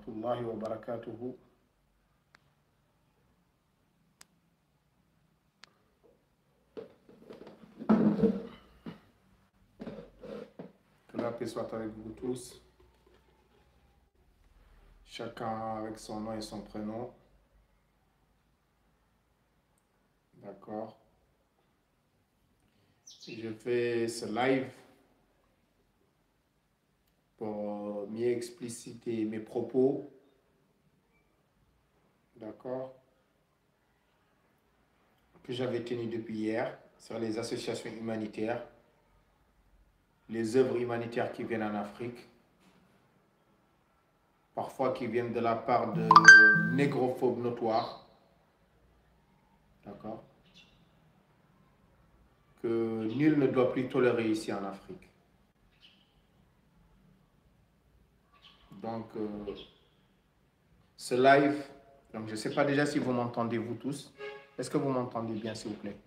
rahmatullahi wa barakatuhu. Que la paix soit avec vous tous, chacun avec son nom et son prénom. D'accord. Je fais ce live pour mieux expliciter mes propos. D'accord. Que j'avais tenu depuis hier sur les associations humanitaires, les œuvres humanitaires qui viennent en Afrique, parfois qui viennent de la part de négrophobes notoires. D'accord. Que nul ne doit plus tolérer ici en Afrique. Donc, ce live, donc je ne sais pas déjà si vous m'entendez, vous tous. Est-ce que vous m'entendez bien, s'il vous plaît?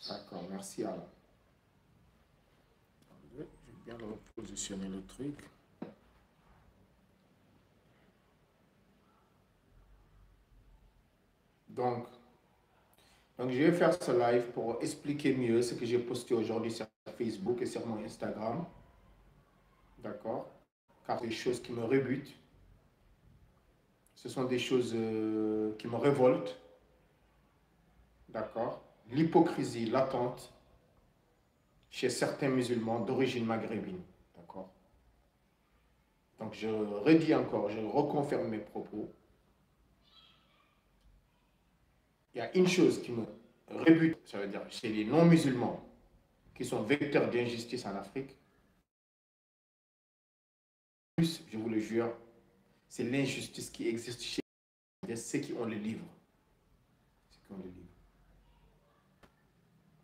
D'accord, merci Alain. Je vais bien le repositionner le truc. Donc, je vais faire ce live pour expliquer mieux ce que j'ai posté aujourd'hui sur Facebook et sur mon Instagram. D'accord? Car des choses qui me rebutent. Ce sont des choses qui me révoltent. D'accord? L'hypocrisie latente chez certains musulmans d'origine maghrébine. D'accord? Donc, je redis encore, je reconfirme mes propos. Il y a une chose qui me rebute, ça veut dire chez les non-musulmans qui sont vecteurs d'injustice en Afrique. Plus, je vous le jure, c'est l'injustice qui existe chez ceux qui ont le livre.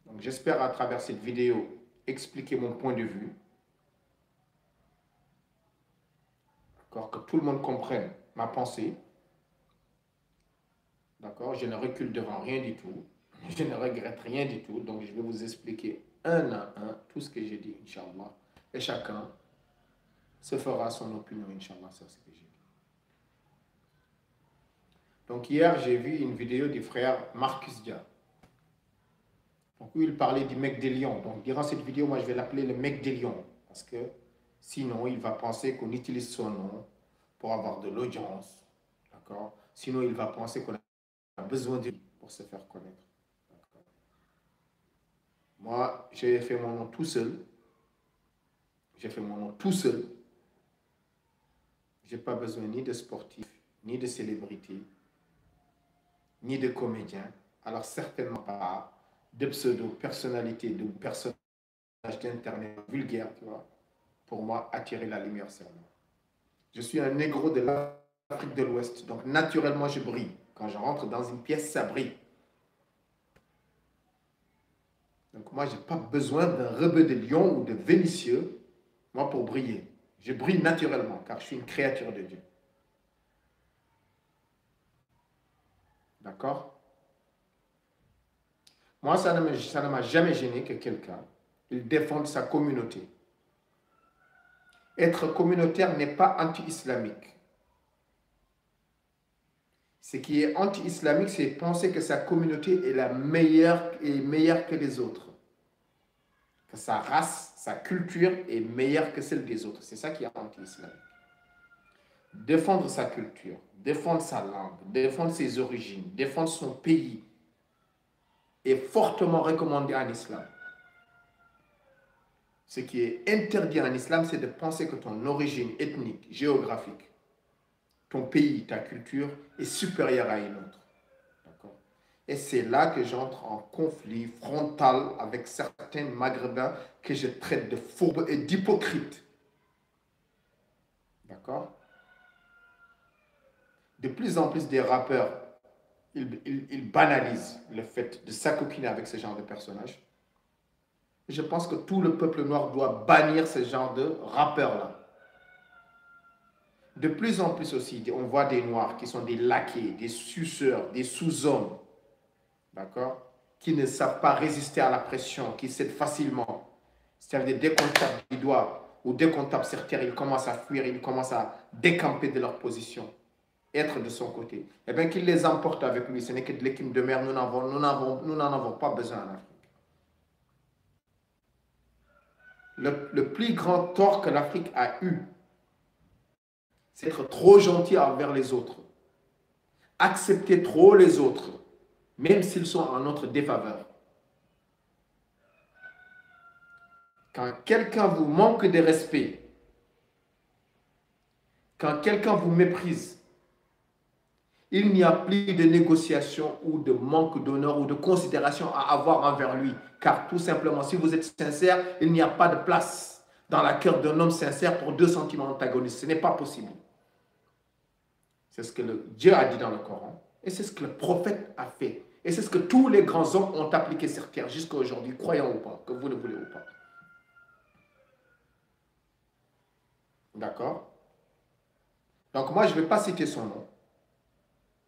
Donc j'espère à travers cette vidéo expliquer mon point de vue. D'accord, que tout le monde comprenne ma pensée. D'accord, je ne recule devant rien du tout. Je ne regrette rien du tout. Donc je vais vous expliquer un à un tout ce que j'ai dit, Inch'Allah. Et chacun se fera son opinion, Inch'Allah, sur ce que j'ai dit. Donc hier, j'ai vu une vidéo du frère Marcus Dia. Donc où il parlait du mec des lions. Donc durant cette vidéo, moi je vais l'appeler le mec des lions. Parce que sinon, il va penser qu'on utilise son nom pour avoir de l'audience. D'accord? Sinon, il va penser qu'on a besoin de lui pour se faire connaître. Moi, j'ai fait mon nom tout seul. J'ai fait mon nom tout seul. Je n'ai pas besoin ni de sportifs, ni de célébrités, ni de comédiens. Alors certainement pas de pseudo-personnalités, de personnages d'internet vulgaires, tu vois, pour moi, attirer la lumière sur moi. Je suis un négro de l'Afrique de l'Ouest, donc naturellement, je brille. Quand je rentre dans une pièce, ça brille. Donc moi, je n'ai pas besoin d'un rebeu de lion ou de Vénitieux, moi, pour briller. Je brille naturellement, car je suis une créature de Dieu. D'accord? Moi, ça ne m'a jamais gêné que quelqu'un, il défende sa communauté. Être communautaire n'est pas anti-islamique. Ce qui est anti-islamique, c'est penser que sa communauté est meilleure que les autres. Que sa race, sa culture est meilleure que celle des autres. C'est ça qui est anti-islamique. Défendre sa culture, défendre sa langue, défendre ses origines, défendre son pays est fortement recommandé en islam. Ce qui est interdit en islam, c'est de penser que ton origine ethnique, géographique, ton pays, ta culture est supérieure à une autre. D'accord? Et c'est là que j'entre en conflit frontal avec certains maghrébins que je traite de fourbes et d'hypocrites. D'accord? De plus en plus des rappeurs, ils banalisent le fait de s'acoquiner avec ce genre de personnages. Je pense que tout le peuple noir doit bannir ce genre de rappeurs-là. De plus en plus aussi, on voit des noirs qui sont des laquais, des suceurs, des sous-hommes. D'accord? qui ne savent pas résister à la pression, qui cèdent facilement. C'est-à-dire dès qu'on tape du doigt ou dès qu'on tape sur terre, ils commencent à fuir, ils commencent à décamper de leur position, être de son côté. Eh bien, qu'il les emporte avec lui. Ce n'est que de l'équipe de mer, nous n'en avons pas besoin en Afrique. Le plus grand tort que l'Afrique a eu, c'est être trop gentil envers les autres. Accepter trop les autres, même s'ils sont en notre défaveur. Quand quelqu'un vous manque de respect, quand quelqu'un vous méprise, il n'y a plus de négociation ou de manque d'honneur ou de considération à avoir envers lui. Car tout simplement, si vous êtes sincère, il n'y a pas de place dans la cœur d'un homme sincère pour deux sentiments antagonistes. Ce n'est pas possible. C'est ce que Dieu a dit dans le Coran. Et c'est ce que le prophète a fait. Et c'est ce que tous les grands hommes ont appliqué sur terre jusqu'à aujourd'hui, croyant ou pas, que vous le voulez ou pas. D'accord? Donc moi, je ne vais pas citer son nom.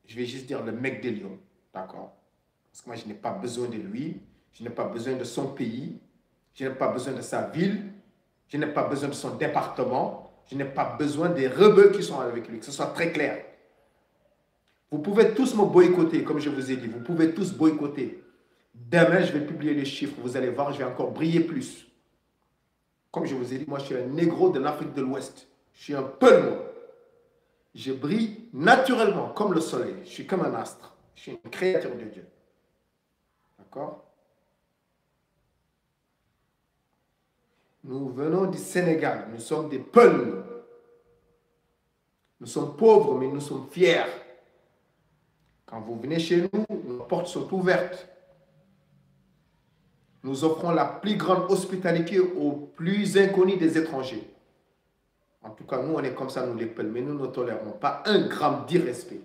Je vais juste dire le mec des lions. D'accord? Parce que moi, je n'ai pas besoin de lui. Je n'ai pas besoin de son pays. Je n'ai pas besoin de sa ville. Je n'ai pas besoin de son département. Je n'ai pas besoin des rebeux qui sont avec lui. Que ce soit très clair. Vous pouvez tous me boycotter, comme je vous ai dit. Vous pouvez tous boycotter. Demain, je vais publier les chiffres. Vous allez voir, je vais encore briller plus. Comme je vous ai dit, moi, je suis un négro de l'Afrique de l'Ouest. Je suis un peul, moi. Je brille naturellement, comme le soleil. Je suis comme un astre. Je suis une créature de Dieu. D'accord? Nous venons du Sénégal. Nous sommes des peuls. Nous sommes pauvres, mais nous sommes fiers. Quand vous venez chez nous, nos portes sont ouvertes. Nous offrons la plus grande hospitalité aux plus inconnus des étrangers. En tout cas, nous, on est comme ça, nous les Peuls, mais nous ne tolérons pas un gramme d'irrespect.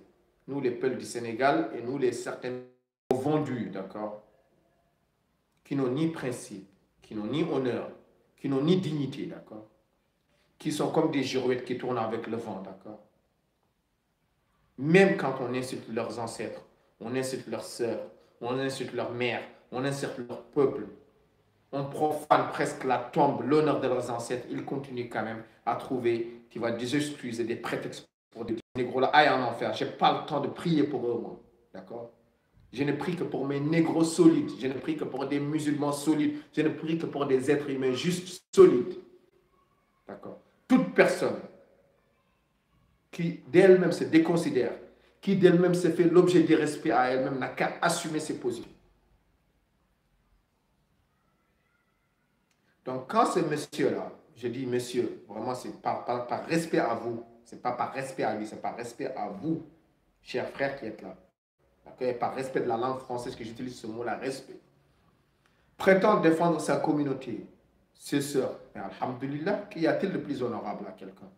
Nous, les Peuls du Sénégal, et nous, les certains vendus, d'accord, qui n'ont ni principe, qui n'ont ni honneur, qui n'ont ni dignité, d'accord, qui sont comme des girouettes qui tournent avec le vent, d'accord. Même quand on insulte leurs ancêtres, on insulte leurs sœurs, on insulte leurs mères, on insulte leur peuple, on profane presque la tombe, l'honneur de leurs ancêtres, ils continuent quand même à trouver, tu vois, des excuses et des prétextes pour des négros là aillent en enfer. Je n'ai pas le temps de prier pour eux, moi. D'accord? Je ne prie que pour mes négros solides. Je ne prie que pour des musulmans solides. Je ne prie que pour des êtres humains juste solides. D'accord? Toute personne qui d'elle-même se déconsidère, qui d'elle-même se fait l'objet de respect à elle-même, n'a qu'à assumer ses positions. Donc, quand ce monsieur-là, je dis monsieur, vraiment, c'est par respect à vous, c'est pas par respect à lui, c'est par respect à vous, chers frères qui êtes là. Et par respect de la langue française que j'utilise ce mot-là, respect. Prétend défendre sa communauté, ses sœurs. Mais alhamdulillah, qu'y a-t-il de plus honorable à quelqu'un?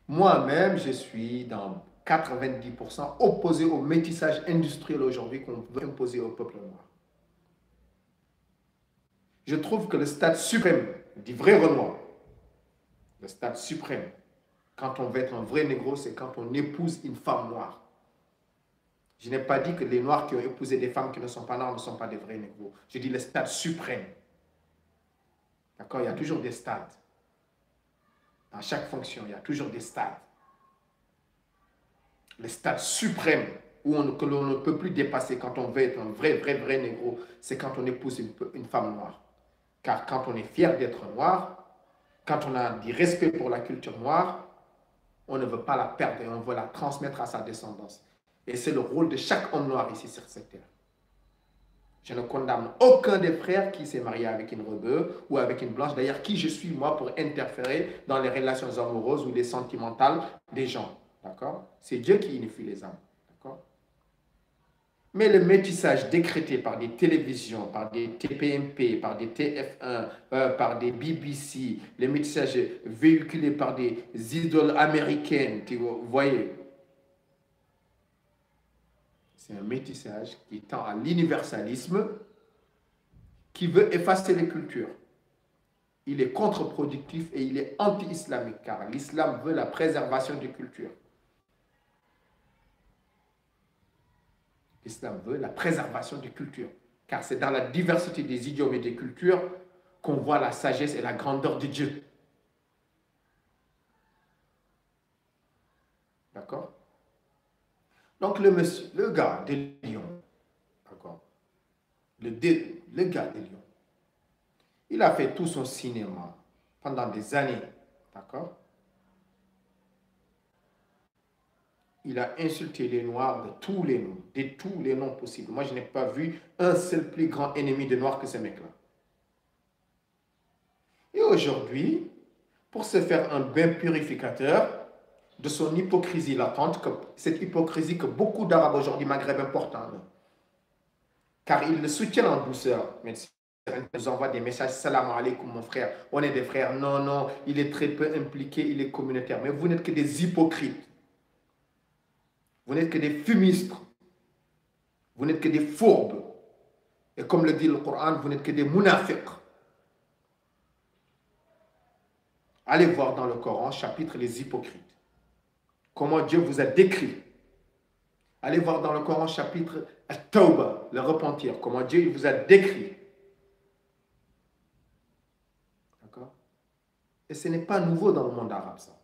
Moi-même, je suis dans 90% opposé au métissage industriel aujourd'hui qu'on veut imposer au peuple noir. Je trouve que le stade suprême du vrai Renoir, le stade suprême, quand on veut être un vrai négro, c'est quand on épouse une femme noire. Je n'ai pas dit que les noirs qui ont épousé des femmes qui ne sont pas noires ne sont pas des vrais négros. Je dis le stade suprême. D'accord? Il y a toujours des stades. Dans chaque fonction, il y a toujours des stades. Le stade suprême que l'on ne peut plus dépasser quand on veut être un vrai négro, c'est quand on épouse une femme noire. Car quand on est fier d'être noir, quand on a du respect pour la culture noire, on ne veut pas la perdre et on veut la transmettre à sa descendance. Et c'est le rôle de chaque homme noir ici sur cette terre. Je ne condamne aucun des frères qui s'est marié avec une rebeu ou avec une blanche. D'ailleurs, qui je suis, moi, pour interférer dans les relations amoureuses ou les sentimentales des gens. D'accord? C'est Dieu qui unifie les âmes. D'accord? Mais le métissage décrété par des télévisions, par des TPMP, par des TF1, par des BBC, le métissage véhiculé par des idoles américaines, vous voyez, c'est un métissage qui tend à l'universalisme, qui veut effacer les cultures. Il est contre-productif et il est anti-islamique, car l'islam veut la préservation des cultures. L'islam veut la préservation des cultures. Car c'est dans la diversité des idiomes et des cultures qu'on voit la sagesse et la grandeur de Dieu. D'accord? Donc le gars de Lyon, d'accord? Le gars de Lyon, il a fait tout son cinéma pendant des années, d'accord? Il a insulté les Noirs de tous les noms possibles. Moi, je n'ai pas vu un seul plus grand ennemi des Noirs que ce mec-là. Et aujourd'hui, pour se faire un bain purificateur de son hypocrisie latente, cette hypocrisie que beaucoup d'Arabes aujourd'hui maghrébins portent en eux, car ils le soutiennent en douceur. Mais ils nous envoient des messages, salam alaikum mon frère, on est des frères. Non, non, il est très peu impliqué, il est communautaire. Mais vous n'êtes que des hypocrites. Vous n'êtes que des fumistes. Vous n'êtes que des fourbes. Et comme le dit le Coran, vous n'êtes que des munafiqs. Allez voir dans le Coran, chapitre les hypocrites. Comment Dieu vous a décrit. Allez voir dans le Coran, chapitre At-Tawbah, le repentir. Comment Dieu vous a décrit. D'accord? Et ce n'est pas nouveau dans le monde arabe, ça.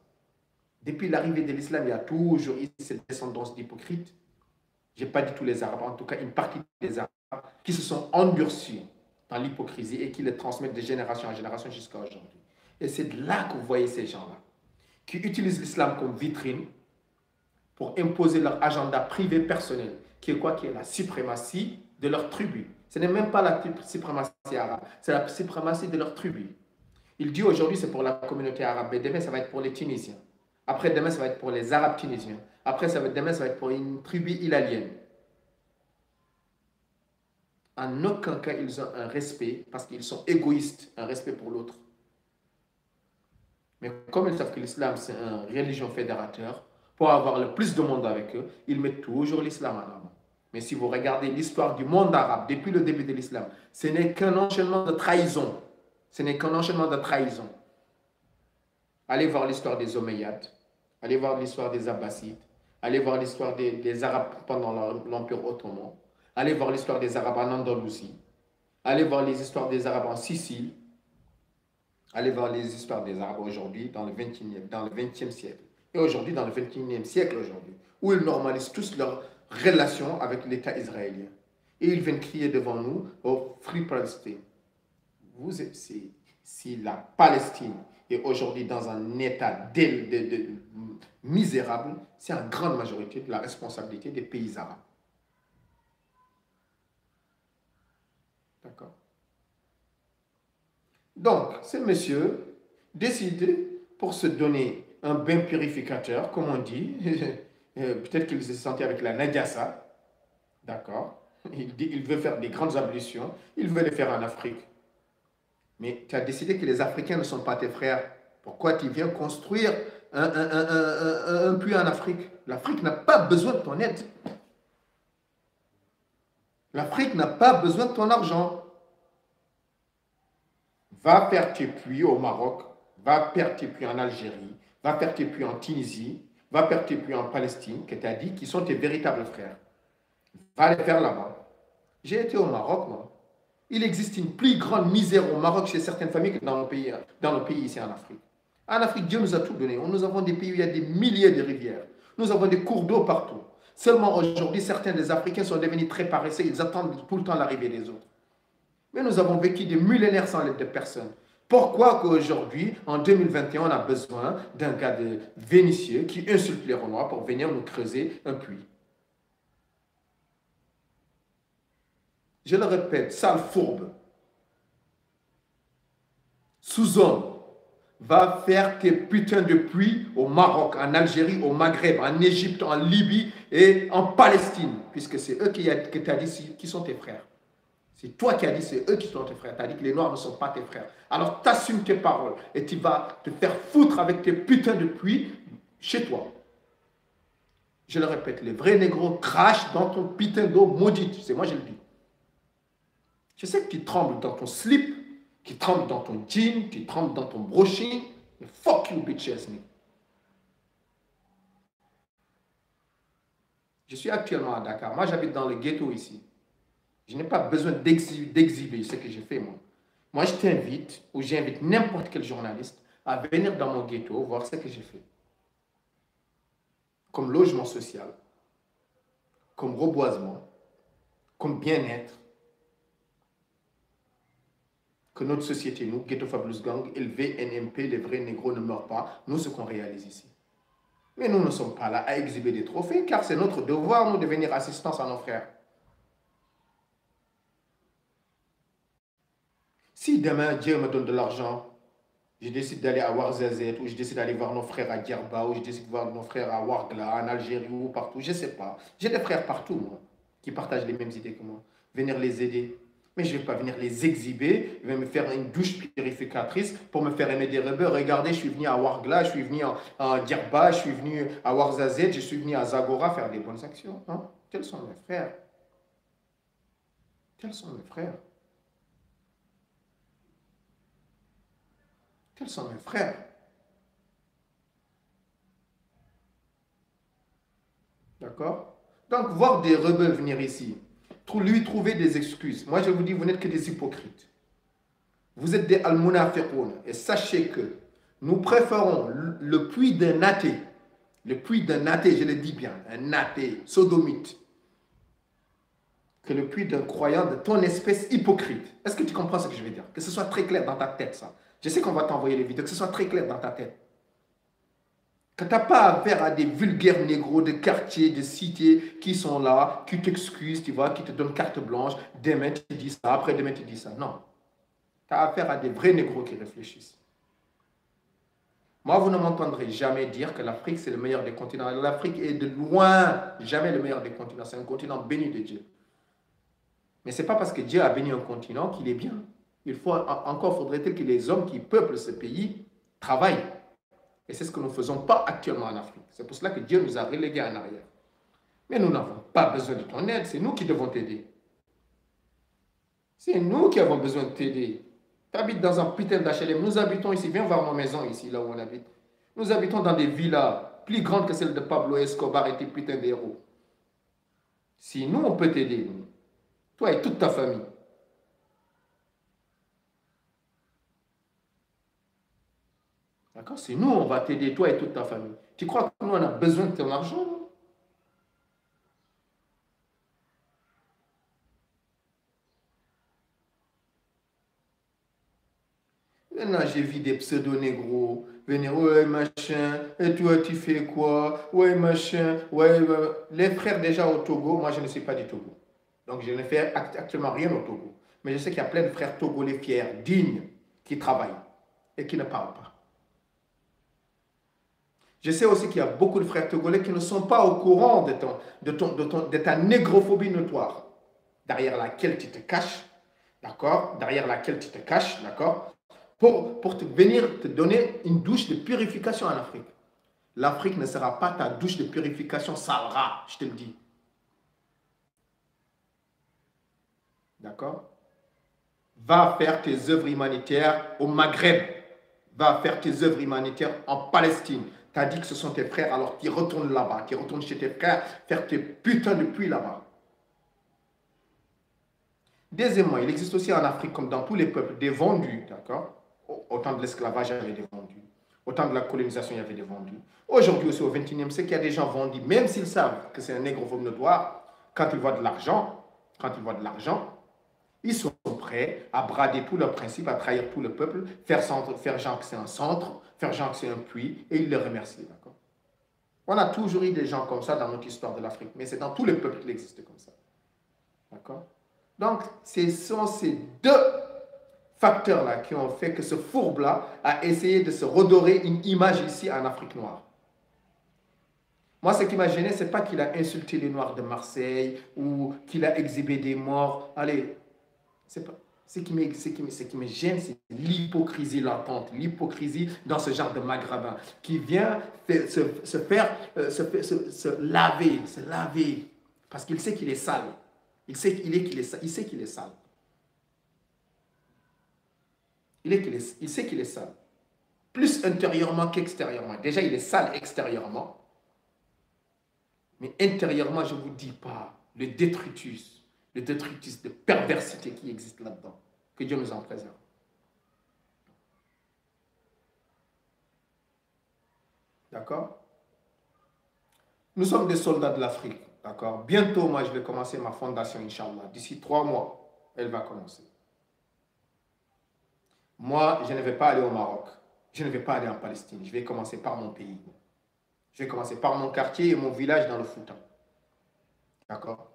Depuis l'arrivée de l'islam, il y a toujours eu cette descendance d'hypocrites. Je n'ai pas dit tous les Arabes, en tout cas une partie des Arabes qui se sont endurcis dans l'hypocrisie et qui le transmettent de génération en génération jusqu'à aujourd'hui. Et c'est de là que vous voyez ces gens-là, qui utilisent l'islam comme vitrine pour imposer leur agenda privé personnel, qui est quoi? Qui est la suprématie de leur tribu. Ce n'est même pas la suprématie arabe, c'est la suprématie de leur tribu. Il dit aujourd'hui c'est pour la communauté arabe, mais demain ça va être pour les Tunisiens. Après demain ça va être pour les Arabes tunisiens. Après demain ça va être pour une tribu ilalienne. En aucun cas ils ont un respect, parce qu'ils sont égoïstes, un respect pour l'autre. Mais comme ils savent que l'islam c'est une religion fédérateur, pour avoir le plus de monde avec eux, ils mettent toujours l'islam en avant. Mais si vous regardez l'histoire du monde arabe depuis le début de l'islam, ce n'est qu'un enchaînement de trahison. Ce n'est qu'un enchaînement de trahison. Allez voir l'histoire des Omeyyades, allez voir l'histoire des Abbassides, allez voir l'histoire des Arabes pendant l'Empire ottoman, allez voir l'histoire des Arabes en Andalousie, allez voir les histoires des Arabes en Sicile, allez voir les histoires des Arabes aujourd'hui dans le 20e siècle. Et aujourd'hui, dans le 21e siècle, aujourd'hui, où ils normalisent tous leurs relations avec l'État israélien. Et ils viennent crier devant nous, oh, Free Palestine. Si la Palestine est aujourd'hui dans un état misérable, c'est en grande majorité de la responsabilité des pays arabes. D'accord? Donc, ce monsieur décide, pour se donner un bain purificateur, comme on dit, peut-être qu'il se sentait avec la Najasa, d'accord? Il dit qu'il veut faire des grandes ablutions, il veut les faire en Afrique. Mais tu as décidé que les Africains ne sont pas tes frères. Pourquoi tu viens construire un puits en Afrique? L'Afrique n'a pas besoin de ton aide. L'Afrique n'a pas besoin de ton argent. Va faire tes puits au Maroc, va faire tes puits en Algérie, va faire tes puits en Tunisie, va faire tes puits en Palestine, que tu as dit, qui sont tes véritables frères. Va les faire là-bas. J'ai été au Maroc, moi. Il existe une plus grande misère au Maroc chez certaines familles que dans nos pays ici en Afrique. En Afrique, Dieu nous a tout donné. Nous avons des pays où il y a des milliers de rivières. Nous avons des cours d'eau partout. Seulement aujourd'hui, certains des Africains sont devenus très paresseux. Ils attendent tout le temps l'arrivée des autres. Mais nous avons vécu des millénaires sans l'aide de personne. Pourquoi qu'aujourd'hui, en 2021, on a besoin d'un gars de vénitieux qui insulte les Renois pour venir nous creuser un puits? Je le répète, sale fourbe, sous-homme, va faire tes putains de puits au Maroc, en Algérie, au Maghreb, en Égypte, en Libye et en Palestine, puisque c'est eux qui t'ont dit qui sont tes frères. C'est toi qui as dit c'est eux qui sont tes frères. Tu as dit que les Noirs ne sont pas tes frères. Alors t'assumes tes paroles et tu vas te faire foutre avec tes putains de puits chez toi. Je le répète, les vrais négros crachent dans ton putain d'eau maudite. C'est moi, je le dis. Je sais que tu trembles dans ton slip, tu trembles dans ton jean, tu trembles dans ton brushing. Mais fuck you, bitch ass nigga. Je suis actuellement à Dakar. Moi, j'habite dans le ghetto ici. Je n'ai pas besoin d'exhiber ce que j'ai fait, moi. Moi, je t'invite, ou j'invite n'importe quel journaliste à venir dans mon ghetto, voir ce que j'ai fait. Comme logement social, comme reboisement, comme bien-être, que notre société, nous, Ghetto Fabulous Gang, élevé NMP, les vrais négros ne meurent pas, nous, ce qu'on réalise ici. Mais nous ne sommes pas là à exhiber des trophées, car c'est notre devoir, nous, de venir assistance à nos frères. Si demain, Dieu me donne de l'argent, je décide d'aller à Ouarzazate, ou je décide d'aller voir nos frères à Djerba, ou je décide de voir nos frères à Ouargla, en Algérie, ou partout, je ne sais pas. J'ai des frères partout, moi, qui partagent les mêmes idées que moi. Venir les aider. Mais je ne vais pas venir les exhiber, je vais me faire une douche purificatrice pour me faire aimer des rebeux. Regardez, je suis venu à Ouargla, je suis venu à Djerba, je suis venu à Ouarzazate, je suis venu à Zagora faire des bonnes actions. Hein? Quels sont mes frères? Quels sont mes frères? Quels sont mes frères? D'accord? Donc, voir des rebelles venir ici, lui trouver des excuses. Moi, je vous dis, vous n'êtes que des hypocrites. Vous êtes des al-munafiqoun. Et sachez que nous préférons le puits d'un athée, le puits d'un athée, je le dis bien, un athée, sodomite, que le puits d'un croyant de ton espèce hypocrite. Est-ce que tu comprends ce que je veux dire? Que ce soit très clair dans ta tête, ça. Je sais qu'on va t'envoyer les vidéos, que ce soit très clair dans ta tête. Que tu n'as pas affaire à des vulgaires négros de quartier, de cité qui sont là, qui t'excusent, tu vois, qui te donnent carte blanche. Demain, tu dis ça, après-demain, tu dis ça. Non. Tu as affaire à des vrais négros qui réfléchissent. Moi, vous ne m'entendrez jamais dire que l'Afrique, c'est le meilleur des continents. L'Afrique est de loin jamais le meilleur des continents. C'est un continent béni de Dieu. Mais ce n'est pas parce que Dieu a béni un continent qu'il est bien. Encore faudrait-il que les hommes qui peuplent ce pays travaillent. Et c'est ce que nous ne faisons pas actuellement en Afrique. C'est pour cela que Dieu nous a relégués en arrière. Mais nous n'avons pas besoin de ton aide. C'est nous qui devons t'aider. C'est nous qui avons besoin de t'aider. Tu habites dans un putain d'HLM. Nous habitons ici. Viens voir nos maisons ici, là où on habite. Nous habitons dans des villas plus grandes que celles de Pablo Escobar et tes putains d'héros. Si nous, on peut t'aider, toi et toute ta famille. D'accord? Si nous, on va t'aider, toi et toute ta famille. Tu crois que nous, on a besoin de ton argent? Maintenant, j'ai vu des pseudo-négros venir, ouais, machin, et toi, tu fais quoi? Ouais, machin, ouais, ouais. Les frères déjà au Togo, moi, je ne suis pas du Togo. Donc, je ne fais actuellement rien au Togo. Mais je sais qu'il y a plein de frères togolais fiers, dignes, qui travaillent et qui ne parlent pas. Je sais aussi qu'il y a beaucoup de frères togolais qui ne sont pas au courant de ta négrophobie notoire, derrière laquelle tu te caches, d'accord? Derrière laquelle tu te caches, d'accord? Pour venir te donner une douche de purification en Afrique. L'Afrique ne sera pas ta douche de purification salera, je te le dis. D'accord? Va faire tes œuvres humanitaires au Maghreb. Va faire tes œuvres humanitaires en Palestine. Tu as dit que ce sont tes frères, alors qui retournent là-bas, qui retournent chez tes frères, faire tes putains de puits là-bas. Deuxièmement, il existe aussi en Afrique, comme dans tous les peuples, des vendus, d'accord? Au temps de l'esclavage, il y avait des vendus. Au temps de la colonisation, il y avait des vendus. Aujourd'hui aussi, au XXIe siècle, il y a des gens vendus, même s'ils savent que c'est un négrophobe notoire, quand ils voient de l'argent, ils sont prêts à brader tous leurs principes, à trahir tout le peuple, faire genre que c'est un centre, faire genre que c'est un puits, et ils le remercient, d'accord? On a toujours eu des gens comme ça dans notre histoire de l'Afrique, mais c'est dans tous les peuples qu'il existe comme ça, d'accord? Donc, ce sont ces deux facteurs-là qui ont fait que ce fourbe-là a essayé de se redorer une image ici en Afrique noire. Moi, ce qui m'a gêné, ce n'est pas qu'il a insulté les Noirs de Marseille ou qu'il a exhibé des morts. Allez, c'est pas. Ce qui me gêne, c'est l'hypocrisie latente, l'hypocrisie dans ce genre de maghrébin qui vient se laver, parce qu'il sait qu'il est sale. Il sait qu'il est sale. Il sait qu'il est sale. Plus intérieurement qu'extérieurement. Déjà, il est sale extérieurement. Mais intérieurement, je ne vous dis pas le détritus de perversité qui existe là-dedans. Que Dieu nous en préserve. D'accord? Nous sommes des soldats de l'Afrique. D'accord? Bientôt, moi, je vais commencer ma fondation, Inch'Allah. D'ici 3 mois, elle va commencer. Moi, je ne vais pas aller au Maroc. Je ne vais pas aller en Palestine. Je vais commencer par mon pays. Je vais commencer par mon quartier et mon village dans le Fouta. D'accord?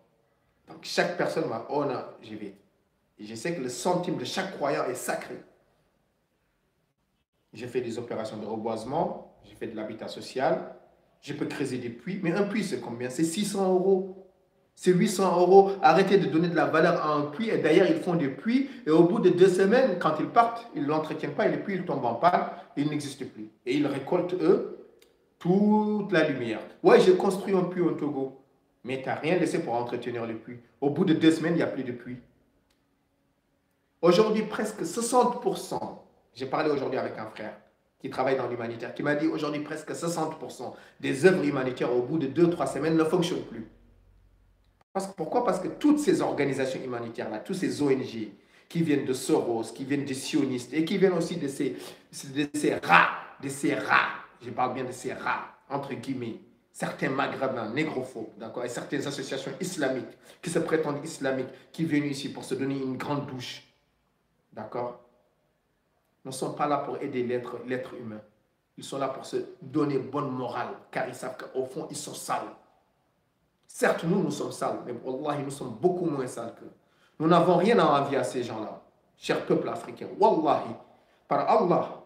Donc, chaque personne m'a oh non, j'y vais. Et je sais que le centime de chaque croyant est sacré. J'ai fait des opérations de reboisement, j'ai fait de l'habitat social, je peux creuser des puits. Mais un puits, c'est combien? C'est 600 €. C'est 800 €. Arrêtez de donner de la valeur à un puits. Et d'ailleurs, ils font des puits. Et au bout de 2 semaines, quand ils partent, ils ne l'entretiennent pas. Et les puits, ils tombent en panne. Et ils n'existent plus. Et ils récoltent, eux, toute la lumière. Ouais, j'ai construit un puits au Togo. Mais tu n'as rien laissé pour entretenir le puits. Au bout de 2 semaines, il n'y a plus de puits. Aujourd'hui, presque 60%. J'ai parlé aujourd'hui avec un frère qui travaille dans l'humanitaire, qui m'a dit aujourd'hui presque 60% des œuvres humanitaires au bout de 2-3 semaines ne fonctionnent plus. Pourquoi? Parce que toutes ces organisations humanitaires-là, tous ces ONG qui viennent de Soros, qui viennent des sionistes et qui viennent aussi de ces rats, je parle bien de ces rats, entre guillemets, certains maghrébins, négrophobes, d'accord, et certaines associations islamiques qui se prétendent islamiques, qui viennent ici pour se donner une grande douche, d'accord, ne sont pas là pour aider l'être humain. Ils sont là pour se donner bonne morale, car ils savent qu'au fond, ils sont sales. Certes, nous sommes sales, mais Wallahi, nous sommes beaucoup moins sales qu'eux. Nous n'avons rien à envier à ces gens-là, cher peuple africain. Wallahi, par Allah.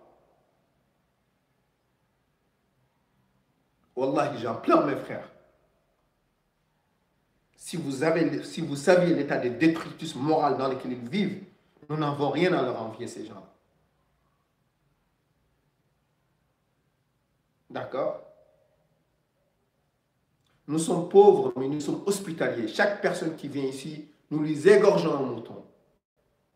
Wallahi, j'en pleure, mes frères. Si vous saviez l'état de détritus moral dans lequel ils vivent, nous n'avons rien à leur envier, ces gens-là. D'accord? Nous sommes pauvres, mais nous sommes hospitaliers. Chaque personne qui vient ici, nous lui égorgeons un mouton.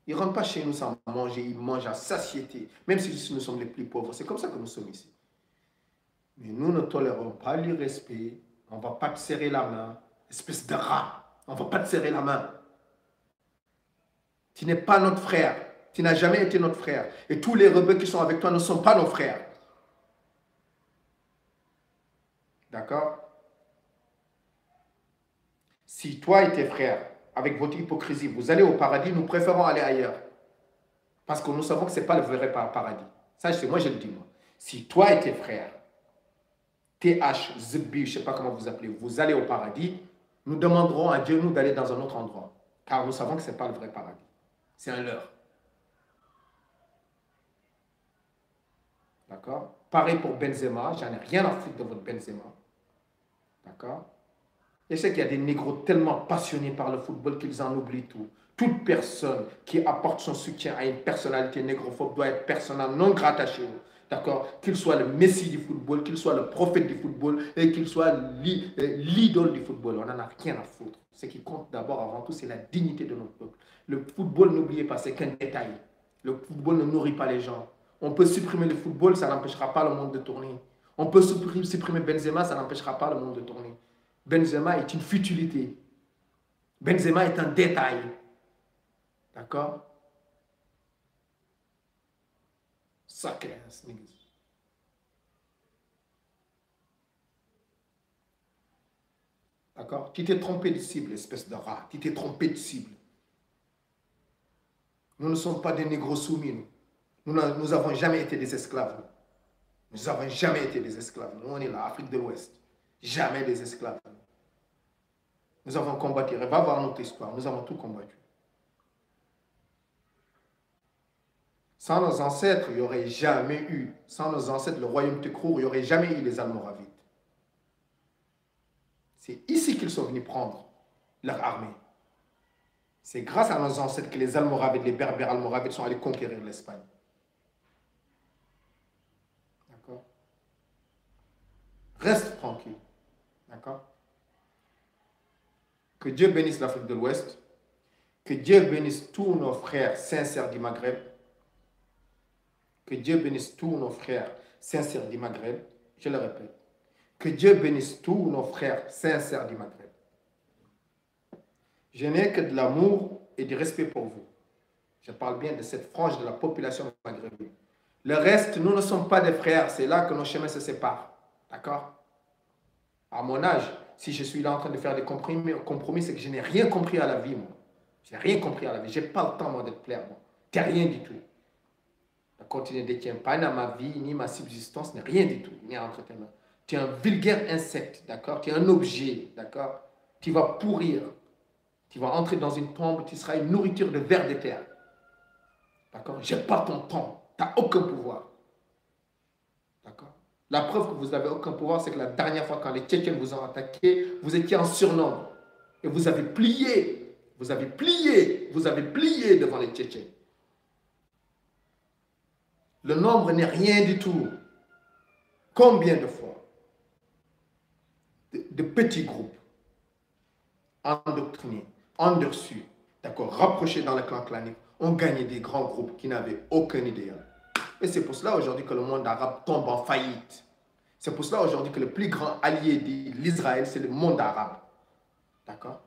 Ils ne rentrent pas chez nous sans manger, ils mangent à satiété, même si nous sommes les plus pauvres. C'est comme ça que nous sommes ici. Mais nous ne tolérons pas l'irrespect. On ne va pas te serrer la main. Espèce de rat. On ne va pas te serrer la main. Tu n'es pas notre frère. Tu n'as jamais été notre frère. Et tous les rebeux qui sont avec toi ne sont pas nos frères. D'accord? Si toi et tes frères, avec votre hypocrisie, vous allez au paradis, nous préférons aller ailleurs. Parce que nous savons que ce n'est pas le vrai paradis. Ça, c'est moi, je le dis, moi. Si toi et tes frères, TH, Zbi, je ne sais pas comment vous appelez, vous allez au paradis, nous demanderons à Dieu, nous, d'aller dans un autre endroit. Car nous savons que ce n'est pas le vrai paradis. C'est un leurre. D'accord? Pareil pour Benzema, j'en ai rien à foutre de votre Benzema. D'accord? Je sais qu'il y a des négros tellement passionnés par le football qu'ils en oublient tout. Toute personne qui apporte son soutien à une personnalité négrophobe doit être persona non grata chez nous. D'accord? Qu'il soit le messie du football, qu'il soit le prophète du football et qu'il soit l'idole du football. On n'en a rien à foutre. Ce qui compte d'abord, avant tout, c'est la dignité de notre peuple. Le football, n'oubliez pas, c'est qu'un détail. Le football ne nourrit pas les gens. On peut supprimer le football, ça n'empêchera pas le monde de tourner. On peut supprimer Benzema, ça n'empêchera pas le monde de tourner. Benzema est une futilité. Benzema est un détail. D'accord? Sacré, d'accord? Tu t'es trompé de cible, espèce de rat. Tu t'es trompé de cible. Nous ne sommes pas des négros soumis. Nous n'avons jamais été des esclaves. Nous n'avons jamais été des esclaves. Nous, on est là, Afrique de l'Ouest. Jamais des esclaves. Nous avons combattu. Va voir notre histoire. Nous avons tout combattu. Sans nos ancêtres, il n'y aurait jamais eu. Sans nos ancêtres, le royaume Tekrour, il n'y aurait jamais eu les Almoravides. C'est ici qu'ils sont venus prendre leur armée. C'est grâce à nos ancêtres que les Almoravides, les Berbères Almoravides sont allés conquérir l'Espagne. D'accord? Reste tranquille. D'accord? Que Dieu bénisse l'Afrique de l'Ouest. Que Dieu bénisse tous nos frères sincères du Maghreb. Que Dieu bénisse tous nos frères sincères du Maghreb. Je le répète. Que Dieu bénisse tous nos frères sincères du Maghreb. Je n'ai que de l'amour et du respect pour vous. Je parle bien de cette frange de la population maghrébine. Le reste, nous ne sommes pas des frères. C'est là que nos chemins se séparent. D'accord? À mon âge, si je suis là en train de faire des compromis, c'est que je n'ai rien compris à la vie, moi. Je n'ai rien compris à la vie. Je n'ai pas le temps, moi, de te plaire, moi. Tu n'es rien du tout. D'accord? Tu ne détiens pas ni ma vie, ni ma subsistance, ni rien du tout, ni entre tes mains. Tu es un vulgaire insecte, d'accord? Tu es un objet, d'accord? Tu vas pourrir. Tu vas entrer dans une tombe, tu seras une nourriture de vers de terre. D'accord? Je n'ai pas ton temps. Tu n'as aucun pouvoir. D'accord? La preuve que vous n'avez aucun pouvoir, c'est que la dernière fois, quand les Tchétchènes vous ont attaqué, vous étiez en surnombre. Et vous avez plié. Vous avez plié. Vous avez plié devant les Tchétchènes. Le nombre n'est rien du tout. Combien de fois de petits groupes endoctrinés, endurcis, d'accord, rapprochés dans le clan clanique, ont gagné des grands groupes qui n'avaient aucun idéal. Et c'est pour cela aujourd'hui que le monde arabe tombe en faillite. C'est pour cela aujourd'hui que le plus grand allié de l'Israël, c'est le monde arabe. D'accord?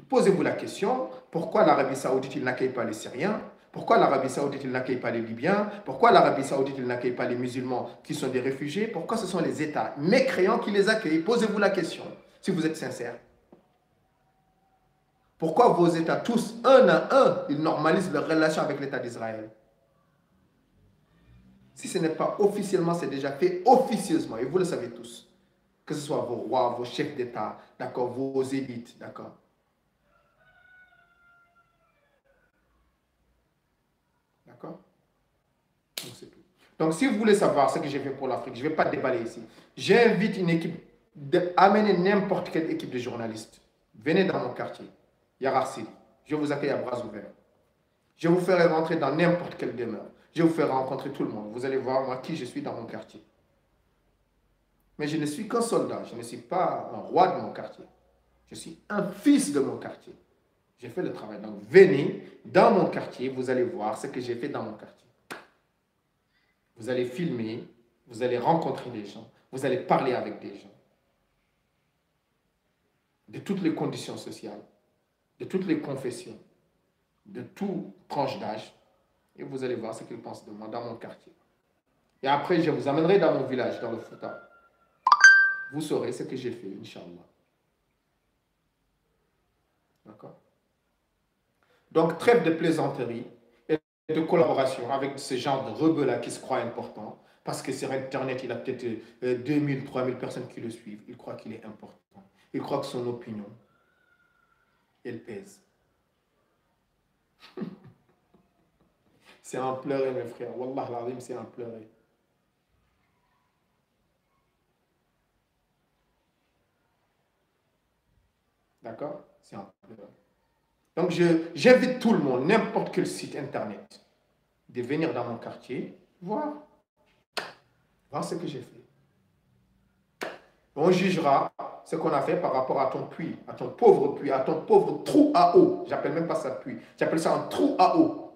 Posez-vous la question, pourquoi l'Arabie Saoudite n'accueille pas les Syriens? Pourquoi l'Arabie Saoudite n'accueille pas les Libyens? Pourquoi l'Arabie Saoudite n'accueille pas les musulmans qui sont des réfugiés? Pourquoi ce sont les États mécréants qui les accueillent? Posez-vous la question, si vous êtes sincère. Pourquoi vos États, tous, un à un, ils normalisent leurs relations avec l'État d'Israël? Si ce n'est pas officiellement, c'est déjà fait officieusement, et vous le savez tous. Que ce soit vos rois, vos chefs d'État, d'accord, vos élites, d'accord. D'accord? Donc, c'est tout. Donc, si vous voulez savoir ce que j'ai fait pour l'Afrique, je ne vais pas déballer ici. J'invite une équipe, amener n'importe quelle équipe de journalistes. Venez dans mon quartier, Yara City. Je vous accueille à bras ouverts. Je vous ferai rentrer dans n'importe quelle demeure. Je vous ferai rencontrer tout le monde. Vous allez voir, moi, qui je suis dans mon quartier. Mais je ne suis qu'un soldat. Je ne suis pas un roi de mon quartier. Je suis un fils de mon quartier. J'ai fait le travail. Donc, venez dans mon quartier. Vous allez voir ce que j'ai fait dans mon quartier. Vous allez filmer, vous allez rencontrer des gens, vous allez parler avec des gens de toutes les conditions sociales, de toutes les confessions, de toute tranche d'âge, et vous allez voir ce qu'ils pensent de moi dans mon quartier. Et après, je vous amènerai dans mon village, dans le Fouta. Vous saurez ce que j'ai fait, Inch'Allah. D'accord? Donc, trêve de plaisanterie et de collaboration avec ce genre de rebeux-là qui se croient importants. Parce que sur Internet, il a peut-être 2000, 3000 personnes qui le suivent. Il croit qu'il est important. Il croit que son opinion, elle pèse. C'est en pleurer, mes frères. Wallah, l'azim, c'est en pleurer. D'accord? C'est en pleurer. Donc, j'invite tout le monde, n'importe quel site Internet, de venir dans mon quartier, voir ce que j'ai fait. On jugera ce qu'on a fait par rapport à ton puits, à ton pauvre trou à eau. J'appelle même pas ça puits, j'appelle ça un trou à eau.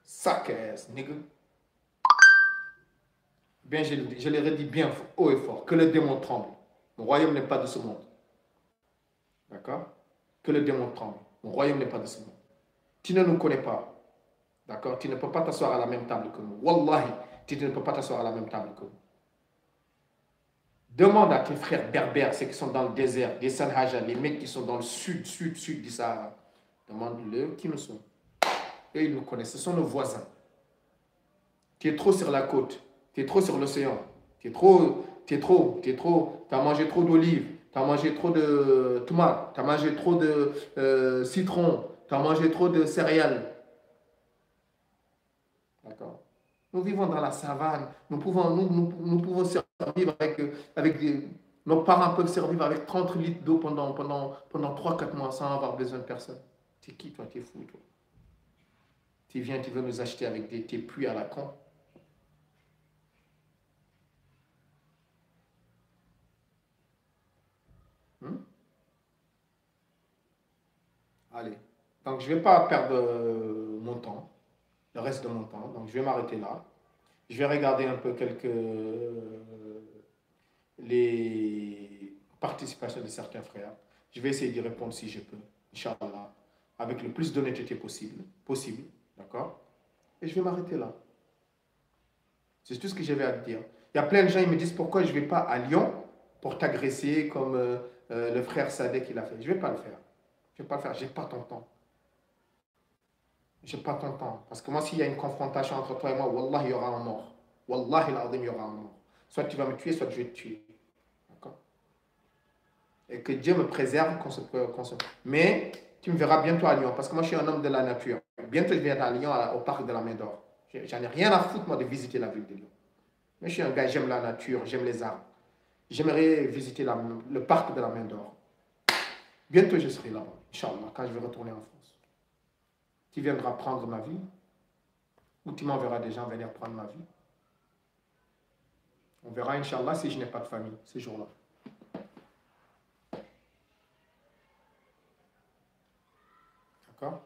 Sac nigga. Bien, je le redis bien haut et fort, que le démon tremble. Mon royaume n'est pas de ce monde. D'accord? Que le démon tremble. Mon royaume n'est pas de ce monde. Tu ne nous connais pas. D'accord? Tu ne peux pas t'asseoir à la même table que nous. Wallahi, tu ne peux pas t'asseoir à la même table que nous. Demande à tes frères berbères, ceux qui sont dans le désert, des Sanhaja, les mecs qui sont dans le sud du Sahara. Demande-leur qui nous sont. Et ils nous connaissent, ce sont nos voisins. Tu es trop sur la côte, tu es trop sur l'océan, tu as mangé trop d'olives, tu as mangé trop de tomates, tu as mangé trop de citron, tu as mangé trop de céréales. D'accord? Nous vivons dans la savane, nous pouvons survivre avec des... Nos parents peuvent survivre avec 30 litres d'eau pendant 3-4 mois sans avoir besoin de personne. T'es qui toi? T'es fou toi? Tu viens, tu veux nous acheter avec tes puits à la con. Allez. Donc je ne vais pas perdre mon temps, le reste de mon temps. Donc je vais m'arrêter là. Je vais regarder un peu les participations de certains frères. Je vais essayer d'y répondre si je peux, Inch'Allah, avec le plus d'honnêteté possible, d'accord? Et je vais m'arrêter là. C'est tout ce que j'avais à te dire. Il y a plein de gens qui me disent pourquoi je ne vais pas à Lyon pour t'agresser comme le frère Sadek il a fait. Je ne vais pas le faire. Je ne vais pas le faire. Je n'ai pas ton temps. Je n'ai pas ton temps. Parce que moi, s'il y a une confrontation entre toi et moi, Wallah, il y aura un mort. Wallah, il y aura un mort. Soit tu vas me tuer, soit je vais te tuer. D'accord? Et que Dieu me préserve Mais tu me verras bientôt à Lyon. Parce que moi, je suis un homme de la nature. Bientôt, je vais être à Lyon, au parc de la Main d'Or. J'en ai rien à foutre, moi, de visiter la ville de Lyon. Mais je suis un gars, j'aime la nature, j'aime les arbres. J'aimerais visiter le parc de la Main d'Or. Bientôt, je serai là-bas, Inch'Allah, quand je vais retourner en France. Tu viendras prendre ma vie, ou tu m'enverras des gens venir prendre ma vie. On verra, Inch'Allah, si je n'ai pas de famille ces jours-là. D'accord?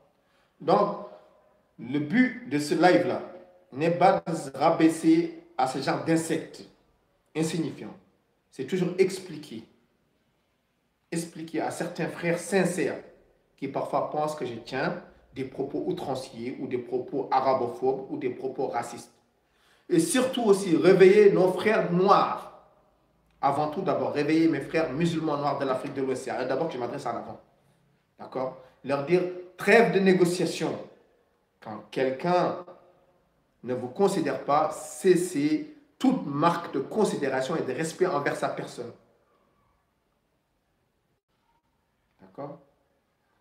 Donc, le but de ce live-là n'est pas de se rabaisser à ce genre d'insectes insignifiants. C'est toujours expliquer à certains frères sincères qui parfois pensent que je tiens des propos outranciers ou des propos arabophobes ou des propos racistes. Et surtout aussi réveiller nos frères noirs. Avant tout, d'abord, réveiller mes frères musulmans noirs de l'Afrique de l'Ouest. C'est d'abord que je m'adresse en avant. D'accord? Leur dire, trêve de négociation. Quand quelqu'un ne vous considère pas, cessez toute marque de considération et de respect envers sa personne. D'accord?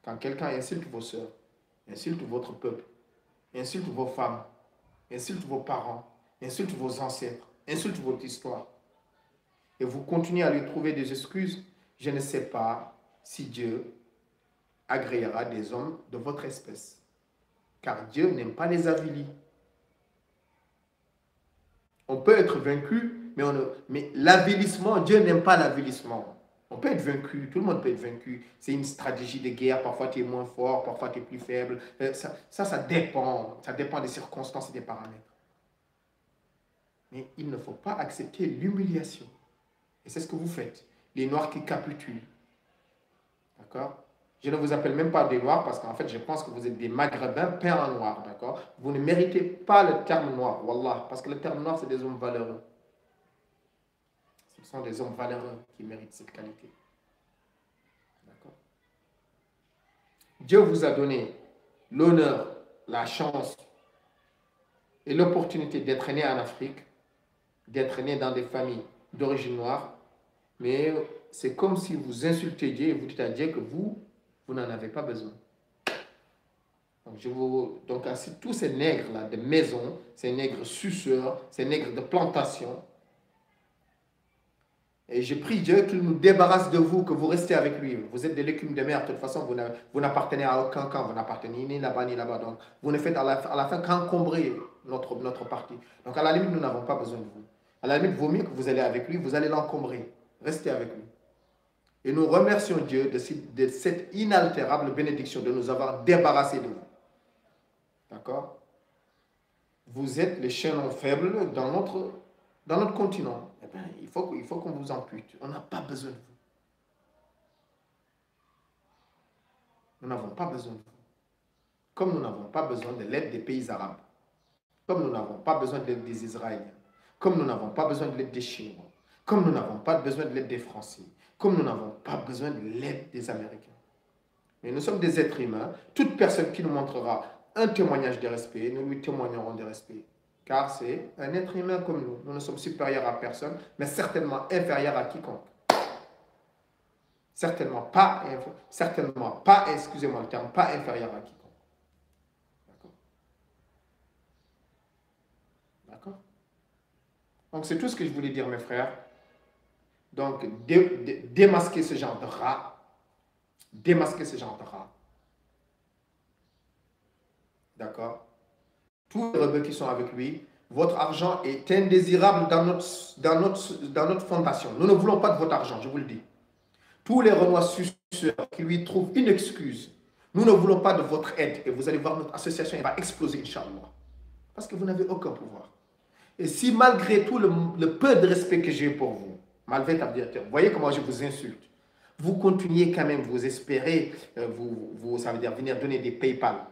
Quand quelqu'un insulte vos soeurs, insulte votre peuple, insulte vos femmes, insulte vos parents, insulte vos ancêtres, insulte votre histoire, et vous continuez à lui trouver des excuses, je ne sais pas si Dieu agréera des hommes de votre espèce. Car Dieu n'aime pas les avilis. On peut être vaincu, mais l'avilissement, Dieu n'aime pas l'avilissement. On peut être vaincu, tout le monde peut être vaincu. C'est une stratégie de guerre, parfois tu es moins fort, parfois tu es plus faible. Ça dépend. Ça dépend des circonstances et des paramètres. Mais il ne faut pas accepter l'humiliation. Et c'est ce que vous faites. Les Noirs qui capitulent. D'accord? Je ne vous appelle même pas des Noirs parce qu'en fait, je pense que vous êtes des Maghrébins peints en noir. D'accord? Vous ne méritez pas le terme noir, Wallah. Parce que le terme noir, c'est des hommes valeureux. Ce sont des hommes valeureux qui méritent cette qualité. D'accord? Dieu vous a donné l'honneur, la chance et l'opportunité d'être né en Afrique, d'être né dans des familles d'origine noire, mais c'est comme si vous insultez Dieu et vous dites à Dieu que vous n'en avez pas besoin. Donc ainsi, tous ces nègres-là de maison, ces nègres suceurs, ces nègres de plantation, et je prie Dieu qu'il nous débarrasse de vous, que vous restez avec lui. Vous êtes de l'écume de mer, de toute façon, vous n'appartenez à aucun camp, vous n'appartenez ni là-bas ni là-bas. Donc, vous ne faites à la fin qu'encombrer notre parti. Donc, à la limite, nous n'avons pas besoin de vous. À la limite, vaut mieux que vous allez avec lui, vous allez l'encombrer. Restez avec lui. Et nous remercions Dieu de cette inaltérable bénédiction de nous avoir débarrassés de vous. D'accord? Vous êtes les chaînons faibles dans notre continent. Eh bien, il faut qu'on vous ampute. On n'a pas besoin de vous. Nous n'avons pas besoin de vous. Comme nous n'avons pas besoin de l'aide des pays arabes. Comme nous n'avons pas besoin de l'aide des Israéliens. Comme nous n'avons pas besoin de l'aide des Chinois. Comme nous n'avons pas besoin de l'aide des Français. Comme nous n'avons pas besoin de l'aide des Américains. Mais nous sommes des êtres humains. Toute personne qui nous montrera un témoignage de respect, nous lui témoignerons de respect. Car c'est un être humain comme nous. Nous ne sommes supérieurs à personne, mais certainement inférieurs à quiconque. Certainement pas, excusez-moi le terme, pas inférieur à quiconque. D'accord? D'accord? Donc c'est tout ce que je voulais dire, mes frères. Donc démasquer ce genre de rat. Démasquer ce genre de rat. D'accord? Tous les rebelles qui sont avec lui, votre argent est indésirable dans notre fondation. Nous ne voulons pas de votre argent, je vous le dis. Tous les Renois suceurs qui lui trouvent une excuse, nous ne voulons pas de votre aide. Et vous allez voir, notre association elle va exploser, Inch'Allah. Parce que vous n'avez aucun pouvoir. Et si malgré tout le peu de respect que j'ai pour vous, malgré ta dire, vous voyez comment je vous insulte, vous continuez quand même, vous espérez, ça veut dire venir donner des PayPal.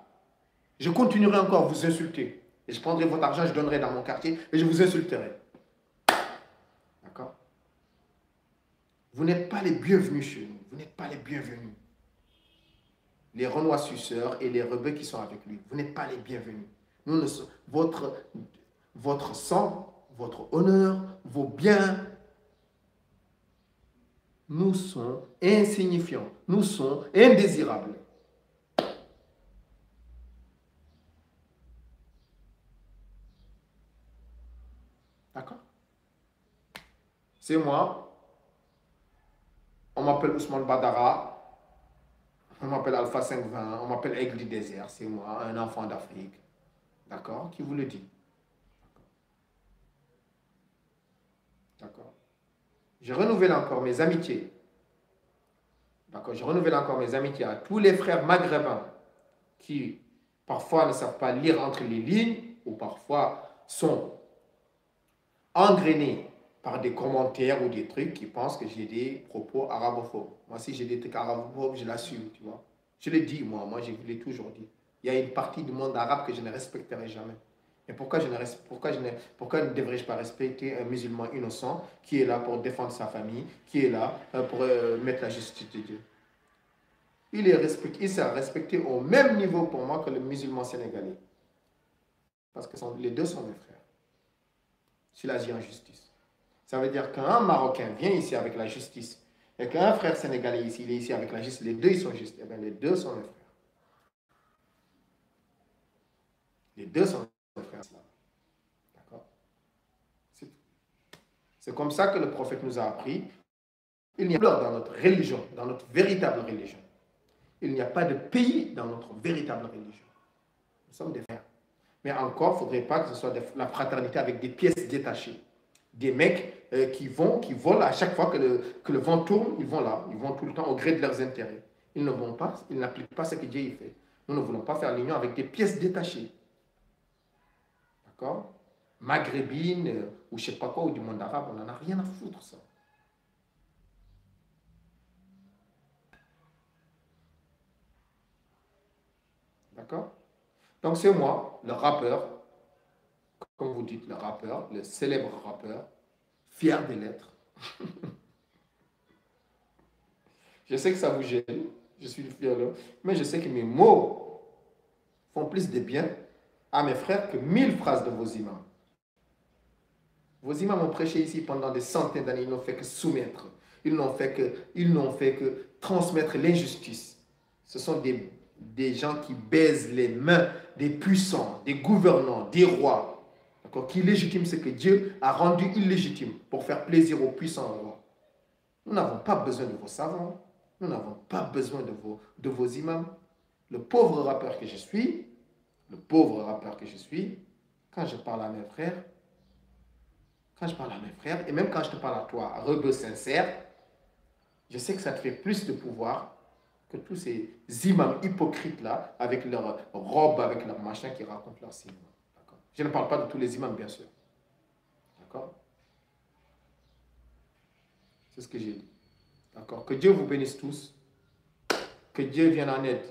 Je continuerai encore à vous insulter. Et je prendrai votre argent, je donnerai dans mon quartier et je vous insulterai. D'accord? Vous n'êtes pas les bienvenus chez nous. Vous n'êtes pas les bienvenus. Les Renois suceurs et les rebeux qui sont avec lui. Vous n'êtes pas les bienvenus. Nous ne sommes, votre sang, votre honneur, vos biens, nous sont insignifiants. Nous sont indésirables. D'accord? C'est moi. On m'appelle Ousmane Badara. On m'appelle Alpha 520. On m'appelle Aigle du désert. C'est moi, un enfant d'Afrique. D'accord? Qui vous le dit? D'accord? Je renouvelle encore mes amitiés. D'accord? Je renouvelle encore mes amitiés à tous les frères maghrébins qui parfois ne savent pas lire entre les lignes ou parfois sont engrainés par des commentaires ou des trucs qui pensent que j'ai des propos arabophobes. Moi, si j'ai des trucs arabophobes, je l'assume, tu vois. Je le dis, moi je vous l'ai toujours dit. Il y a une partie du monde arabe que je ne respecterai jamais. Et pourquoi ne devrais-je pas respecter un musulman innocent qui est là pour défendre sa famille, qui est là pour mettre la justice de Dieu? Il sera respecté au même niveau pour moi que le musulman sénégalais. Parce que les deux sont mes frères. S'il agit en justice. Ça veut dire qu'un Marocain vient ici avec la justice et qu'un frère sénégalais ici, il est ici avec la justice, les deux ils sont justes. Eh bien, les deux sont mes frères. Les deux sont mes frères. D'accord? C'est comme ça que le prophète nous a appris. Il n'y a pas dans notre religion, dans notre véritable religion. Il n'y a pas de pays dans notre véritable religion. Nous sommes des frères. Mais encore, il ne faudrait pas que ce soit la fraternité avec des pièces détachées. Des mecs qui volent à chaque fois que le vent tourne, ils vont là. Ils vont tout le temps au gré de leurs intérêts. Ils ne vont pas, ils n'appliquent pas ce que Dieu y fait. Nous ne voulons pas faire l'union avec des pièces détachées. D'accord? Maghrébine ou je ne sais pas quoi, ou du monde arabe, on n'en a rien à foutre, ça. D'accord? Donc c'est moi, le rappeur, comme vous dites, le rappeur, le célèbre rappeur, fier des lettres. Je sais que ça vous gêne, je suis fier de, mais je sais que mes mots font plus de bien à mes frères que 1000 phrases de vos imams. Vos imams ont prêché ici pendant des centaines d'années, ils n'ont fait que soumettre, ils n'ont fait que transmettre l'injustice. Ce sont des gens qui baisent les mains des puissants, des gouvernants, des rois, qui légitiment ce que Dieu a rendu illégitime pour faire plaisir aux puissants rois. Nous n'avons pas besoin de vos savants, nous n'avons pas besoin de vos imams. Le pauvre rappeur que je suis, quand je parle à mes frères, et même quand je te parle à toi, rebeu sincère, je sais que ça te fait plus de pouvoir que tous ces imams hypocrites-là, avec leur robe, avec leur machin qui racontent leur cinéma. Je ne parle pas de tous les imams, bien sûr. D'accord? C'est ce que j'ai dit. D'accord? Que Dieu vous bénisse tous. Que Dieu vienne en aide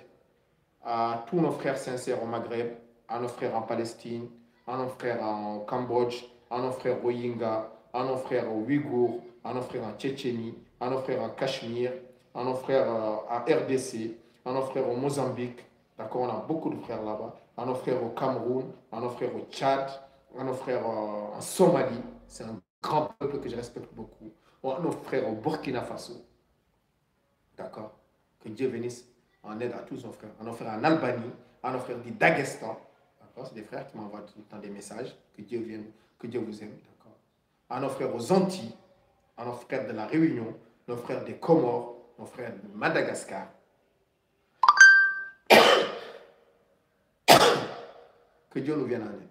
à tous nos frères sincères au Maghreb, à nos frères en Palestine, à nos frères en Cambodge, à nos frères Rohingyas, à nos frères Ouïghours, à nos frères en Tchétchénie, à nos frères en Cachemire, à nos frères en RDC, à nos frères au Mozambique. D'accord, on a beaucoup de frères là-bas. À nos frères au Cameroun, à nos frères au Tchad, à nos frères en Somalie. C'est un grand peuple que je respecte beaucoup. À nos frères au Burkina Faso. D'accord? Que Dieu bénisse en aide à tous nos frères. À nos frères en Albanie, à nos frères du Daghestan. D'accord? C'est des frères qui m'envoient tout le temps des messages. Que Dieu vienne, que Dieu vous aime. D'accord? À nos frères aux Antilles, à nos frères de la Réunion, nos frères des Comores, nos frères de Madagascar. Que Dieu nous vienne en aide.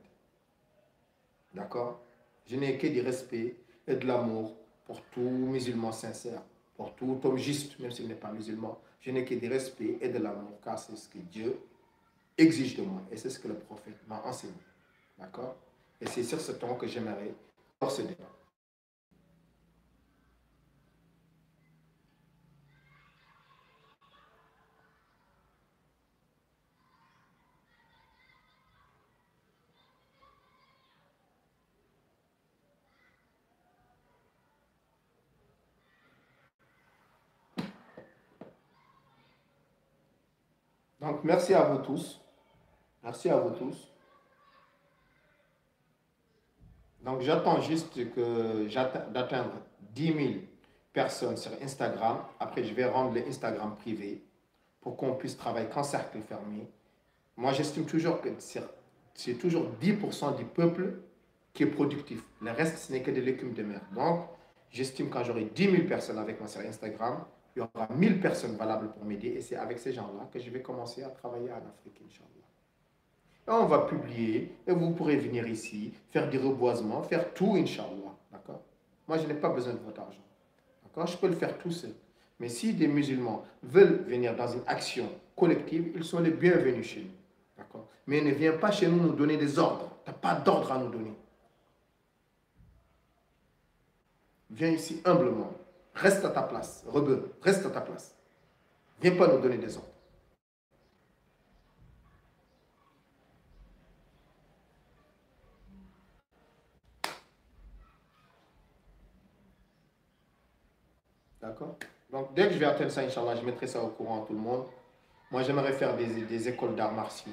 D'accord? Je n'ai que du respect et de l'amour pour tout musulman sincère, pour tout homme juste, même s'il n'est pas musulman. Je n'ai que du respect et de l'amour, car c'est ce que Dieu exige de moi. Et c'est ce que le prophète m'a enseigné. D'accord? Et c'est sur ce ton que j'aimerais avoir ce débat. Donc, merci à vous tous. Merci à vous tous. Donc, j'attends juste d'atteindre 10 000 personnes sur Instagram. Après, je vais rendre les Instagram privés pour qu'on puisse travailler qu'en cercle fermé. Moi, j'estime toujours que c'est toujours 10% du peuple qui est productif. Le reste, ce n'est que des légumes de mer. Donc, j'estime quand j'aurai 10 000 personnes avec moi sur Instagram, il y aura 1000 personnes valables pour m'aider. Et c'est avec ces gens-là que je vais commencer à travailler en Afrique, Inch'Allah. On va publier et vous pourrez venir ici, faire des reboisements, faire tout, Inch'Allah. D'accord? Moi, je n'ai pas besoin de votre argent. D'accord? Je peux le faire tout seul. Mais si des musulmans veulent venir dans une action collective, ils sont les bienvenus chez nous. D'accord? Mais ne viens pas chez nous nous donner des ordres. Tu n'as pas d'ordre à nous donner. Viens ici humblement. Reste à ta place. Rebeu, reste à ta place. Viens pas nous donner des ordres. D'accord? Donc, dès que je vais atteindre ça, Inch'Allah, je mettrai ça au courant à tout le monde. Moi, j'aimerais faire des écoles d'arts martiaux,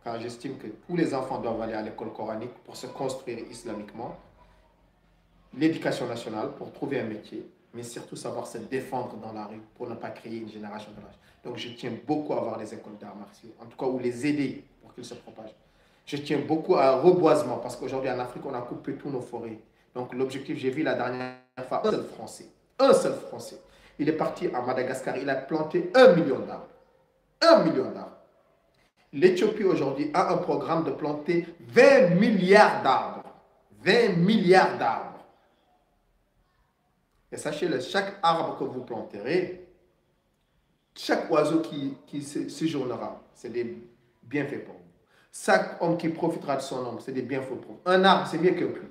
car j'estime que tous les enfants doivent aller à l'école coranique pour se construire islamiquement, l'éducation nationale pour trouver un métier, mais surtout savoir se défendre dans la rue pour ne pas créer une génération de lâches. Donc, je tiens beaucoup à avoir des écoles d'arts martiaux, en tout cas, ou les aider pour qu'ils se propagent. Je tiens beaucoup à un reboisement, parce qu'aujourd'hui, en Afrique, on a coupé tous nos forêts. Donc, l'objectif, j'ai vu la dernière fois, un seul Français. Il est parti à Madagascar, il a planté 1 million d'arbres. 1 million d'arbres. L'Éthiopie aujourd'hui a un programme de planter 20 milliards d'arbres. 20 milliards d'arbres. Et sachez-le, chaque arbre que vous planterez, chaque oiseau qui séjournera, c'est des bienfaits pour vous. Chaque homme qui profitera de son ombre, c'est des bienfaits pour vous. Un arbre, c'est mieux qu'un puits.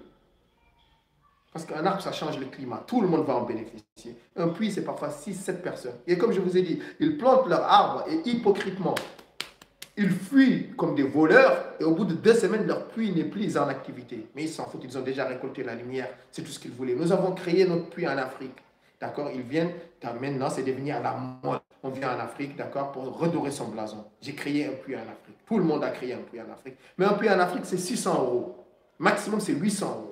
Parce qu'un arbre, ça change le climat. Tout le monde va en bénéficier. Un puits, c'est parfois 6-7 personnes. Et comme je vous ai dit, ils plantent leur arbre et hypocritement, ils fuient comme des voleurs. Et au bout de 2 semaines, leur puits n'est plus en activité. Mais ils s'en foutent, ils ont déjà récolté la lumière. C'est tout ce qu'ils voulaient. Nous avons créé notre puits en Afrique. D'accord? Ils viennent, maintenant, c'est devenu à la mode. On vient en Afrique, d'accord, pour redorer son blason. J'ai créé un puits en Afrique. Tout le monde a créé un puits en Afrique. Mais un puits en Afrique, c'est 600 €. Maximum, c'est 800 €.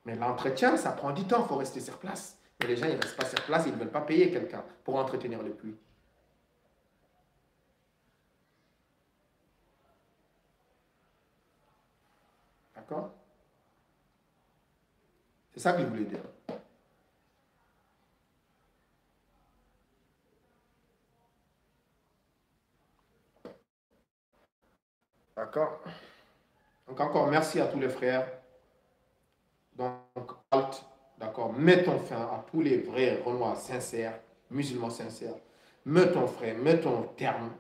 Mais l'entretien, ça prend du temps, il faut rester sur place. Mais les gens, ils ne restent pas sur place, ils ne veulent pas payer quelqu'un pour entretenir le puits. D'accord? C'est ça que je voulais dire. D'accord? Donc encore merci à tous les frères. Donc, d'accord, mettons fin à tous les vrais Renois sincères, musulmans sincères. Mettons terme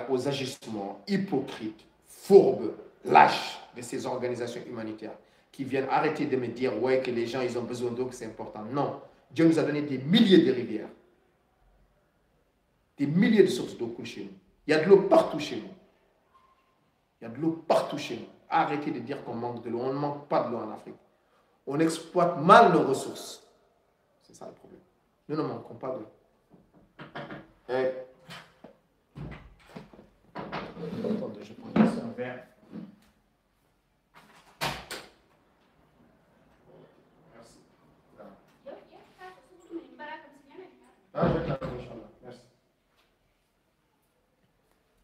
aux agissements hypocrites, fourbes, lâches de ces organisations humanitaires qui viennent arrêter de me dire ouais, que les gens ils ont besoin d'eau, que c'est important. Non, Dieu nous a donné des milliers de rivières, des milliers de sources d'eau coulent chez nous. Il y a de l'eau partout chez nous. Il y a de l'eau partout chez nous. Arrêtez de dire qu'on manque de l'eau. On ne manque pas de l'eau en Afrique. On exploite mal nos ressources. C'est ça le problème. Nous ne manquons pas d'eau. Attendez, je prends ici un verre. Merci. Ah, je vais te la donner, Inch'Allah. Merci.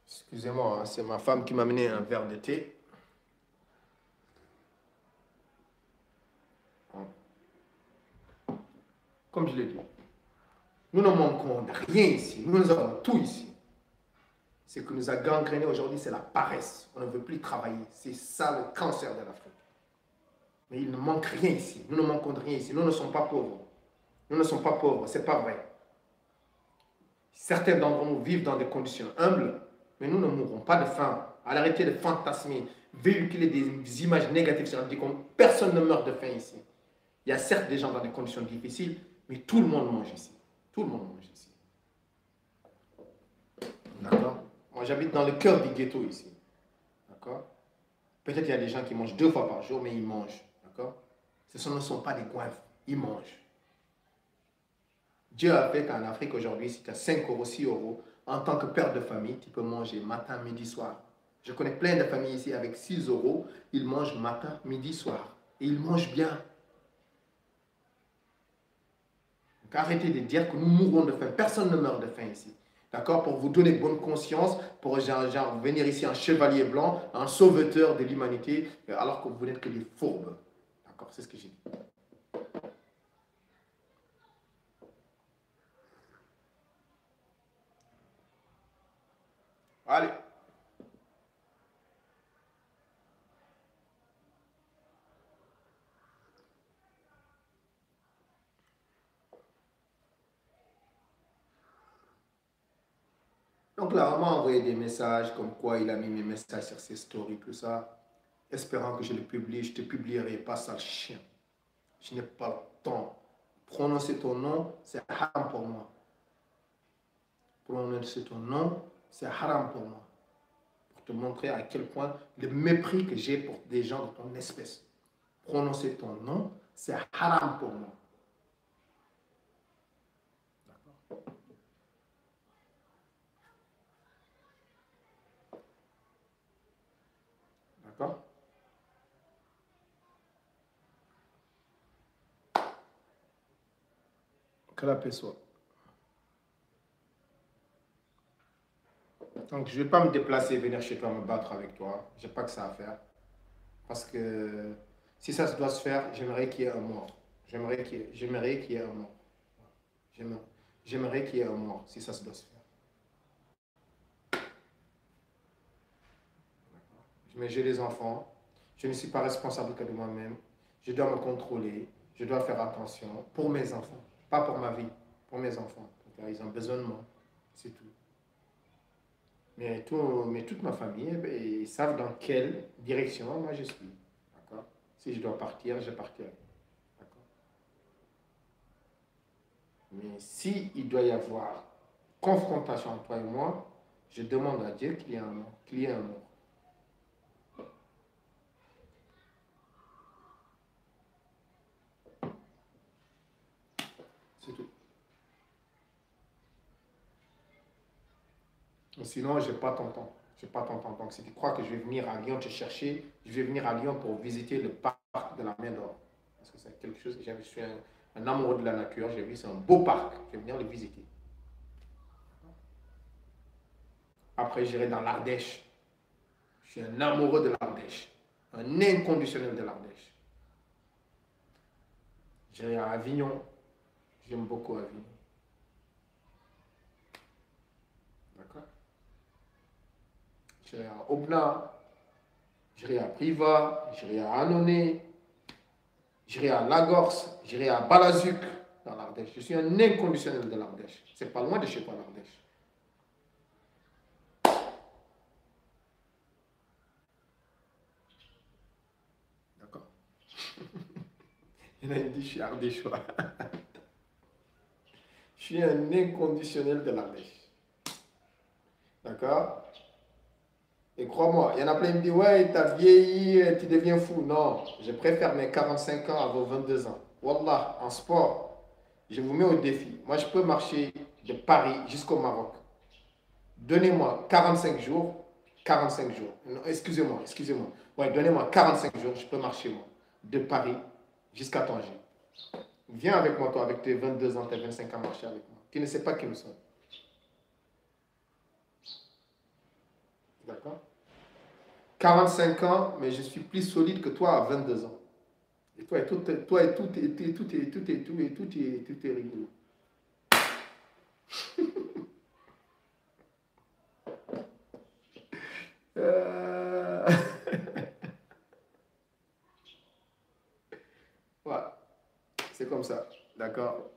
Excusez-moi, hein, c'est ma femme qui m'a amené un verre de thé. Comme je l'ai dit, nous ne manquons de rien ici. Nous avons tout ici. Ce que nous a gangréné aujourd'hui, c'est la paresse. On ne veut plus travailler. C'est ça le cancer de l'Afrique. Mais il ne manque rien ici. Nous ne manquons de rien ici. Nous ne sommes pas pauvres. Nous ne sommes pas pauvres. Ce n'est pas vrai. Certains d'entre nous vivent dans des conditions humbles. Mais nous ne mourrons pas de faim. Arrêtez de fantasmer, véhiculer des images négatives sur la comme personne ne meurt de faim ici. Il y a certes des gens dans des conditions difficiles, mais tout le monde mange ici. Tout le monde mange ici. D'accord? Moi, j'habite dans le cœur du ghetto ici. D'accord? Peut-être qu'il y a des gens qui mangent 2 fois par jour, mais ils mangent. D'accord? Ce ne sont pas des goinfres. Ils mangent. Dieu a fait qu'en Afrique aujourd'hui, si tu as 5 euros, 6 euros, en tant que père de famille, tu peux manger matin, midi, soir. Je connais plein de familles ici avec 6 euros, ils mangent matin, midi, soir. Et ils mangent bien. Donc arrêtez de dire que nous mourrons de faim. Personne ne meurt de faim ici. D'accord? Pour vous donner bonne conscience, pour genre, venir ici en chevalier blanc, en sauveteur de l'humanité, alors que vous n'êtes que des fourbes. D'accord? C'est ce que j'ai dit. Allez. Donc là, on m'a envoyé des messages comme quoi il a mis mes messages sur ses stories, tout ça, espérant que je le publie. Je ne te publierai pas, sale chien. Je n'ai pas le temps. Prononcer ton nom, c'est haram pour moi. Prononcer ton nom, c'est haram pour moi. Pour te montrer à quel point le mépris que j'ai pour des gens de ton espèce. Prononcer ton nom, c'est haram pour moi. D'accord? Que la paix soit. Donc, je ne vais pas me déplacer, venir chez toi me battre avec toi. Je n'ai pas que ça à faire. Parce que si ça doit se faire, j'aimerais qu'il y ait un mort. J'aimerais qu'il y ait un mort. J'aimerais qu'il y ait un mort si ça se doit se faire. Mais j'ai des enfants. Je ne suis pas responsable que de moi-même. Je dois me contrôler. Je dois faire attention pour mes enfants. Pas pour ma vie, pour mes enfants. Ils ont besoin de moi. C'est tout. Mais toute ma famille, ils savent dans quelle direction moi je suis. D'accord? Si je dois partir, je partirai. D'accord? Mais s'il doit y avoir confrontation entre toi et moi, je demande à Dieu qu'il y ait un mort. Qu'il y ait un mort. C'est tout. Sinon, je n'ai pas ton temps. Je n'ai pas ton temps. Donc, si tu crois que je vais venir à Lyon te chercher, je vais venir à Lyon pour visiter le parc de la Mer d'Or. Parce que c'est quelque chose que je suis un amoureux de la nature. J'ai vu, c'est un beau parc. Je vais venir le visiter. Après, j'irai dans l'Ardèche. Je suis un amoureux de l'Ardèche. Un inconditionnel de l'Ardèche. J'irai à Avignon. J'aime beaucoup Avignon. D'accord? J'irai à Aubenas. J'irai à Privas. J'irai à Annonay. J'irai à Lagorce. J'irai à Balazuc, dans l'Ardèche. Je suis un inconditionnel de l'Ardèche. C'est pas loin de chez toi, l'Ardèche. D'accord? Il y en a qui disent, je suis ardéchois. Je suis un inconditionnel de l'Ardèche. D'accord? Et crois-moi, il y en a plein qui me disent, ouais, t'as vieilli, tu deviens fou. Non, je préfère mes 45 ans à vos 22 ans. Wallah, en sport, je vous mets au défi. Moi, je peux marcher de Paris jusqu'au Maroc. Donnez-moi 45 jours. 45 jours. Excusez-moi, excusez-moi. Ouais, donnez-moi 45 jours, je peux marcher, moi. De Paris jusqu'à Tanger. Viens avec moi, toi, avec tes 22 ans, tes 25 ans, marcher avec moi. Tu ne sais pas qui nous sommes. D'accord? 45 ans, mais je suis plus solide que toi à 22 ans. Et toi, et tout, tout est rigolo. Euh... voilà, c'est comme ça. D'accord?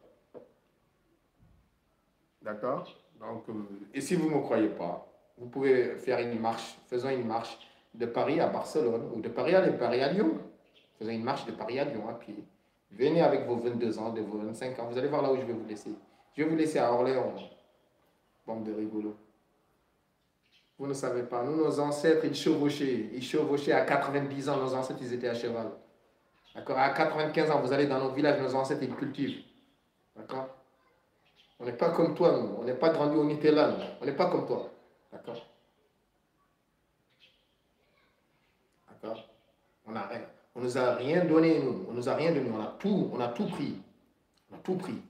D'accord? Donc, et si vous ne me croyez pas, Vous pouvez faire une marche, faisons une marche de Paris à Barcelone ou de Paris à Lyon. Faisons une marche de Paris à Lyon à pied. Venez avec vos 22 ans, de vos 25 ans. Vous allez voir là où je vais vous laisser. Je vais vous laisser à Orléans. Bande de rigolos. Vous ne savez pas. Nous, nos ancêtres, ils chevauchaient. Ils chevauchaient à 90 ans. Nos ancêtres, ils étaient à cheval. D'accord? À 95 ans, vous allez dans nos villages, nos ancêtres, ils cultivent. D'accord? On n'est pas comme toi, nous. On n'est pas grandi au Nutella, nous. On n'est pas comme toi. D'accord? D'accord? On a rien. On nous a rien donné, nous. On nous a rien donné. On a tout pris. On a tout pris.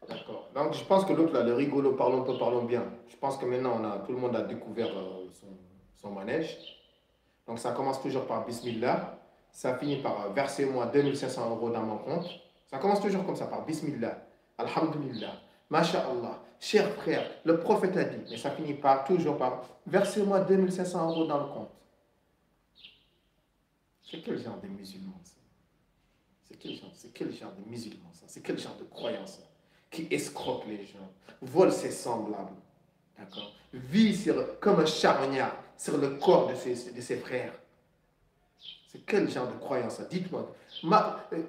D'accord. Donc, je pense que l'autre, là, le rigolo, parlons peu, parlons bien. Je pense que maintenant, tout le monde a découvert son manège. Donc, ça commence toujours par Bismillah. Ça finit par versez-moi 2500 euros dans mon compte. Ça commence toujours comme ça, par Bismillah. Alhamdulillah. Masha'Allah. Cher frère, le prophète a dit. Mais ça finit toujours par versez-moi 2500 euros dans le compte. C'est quel genre de musulman ça? C'est quel genre de musulman ça? C'est quel genre de croyance ça? Qui escroque les gens, vole ses semblables, d'accord? Vit comme un charognard sur le corps de ses frères. C'est quel genre de croyance ça? Dites-moi.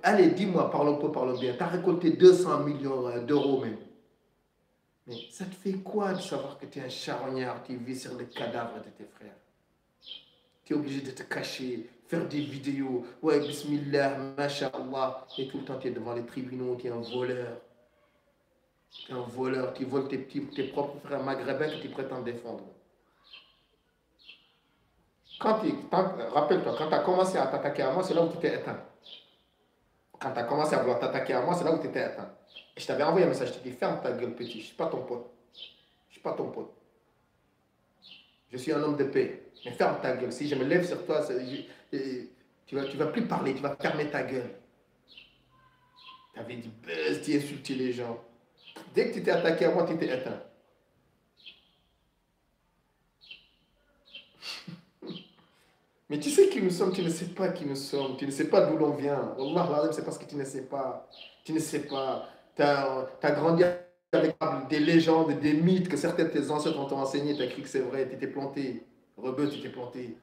Allez, dis-moi, parlons peu, parlons bien. Tu as récolté 200 millions d'euros même. Mais ça te fait quoi de savoir que tu es un charognard qui vit sur le cadavre de tes frères? Tu es obligé de te cacher, faire des vidéos. Ouais, bismillah, masha'Allah. Et tout le temps, tu es devant les tribunaux, tu es un voleur. Tu es un voleur, tu voles tes propres frères maghrébins que tu prétends défendre. Rappelle-toi, quand tu as commencé à t'attaquer à moi, c'est là où tu t'es éteint. Quand tu as commencé à vouloir t'attaquer à moi, c'est là où tu étais éteint. Et je t'avais envoyé un message, je t'ai dit, ferme ta gueule, petit, je ne suis pas ton pote. Je ne suis pas ton pote. Je suis un homme de paix. Mais ferme ta gueule. Si je me lève sur toi, tu ne vas plus parler, tu vas fermer ta gueule. Tu avais dit buzz, tu insultais les gens. Dès que tu t'es attaqué à moi, tu étais éteint. Mais tu sais qui nous sommes, tu ne sais pas qui nous sommes, tu ne sais pas d'où l'on vient. Wallah, c'est parce que tu ne sais pas. Tu ne sais pas. Tu as grandi avec des légendes, des mythes que certains de tes ancêtres t'ont enseigné, tu as cru que c'est vrai, tu t'es planté. Rebeu, tu t'es planté.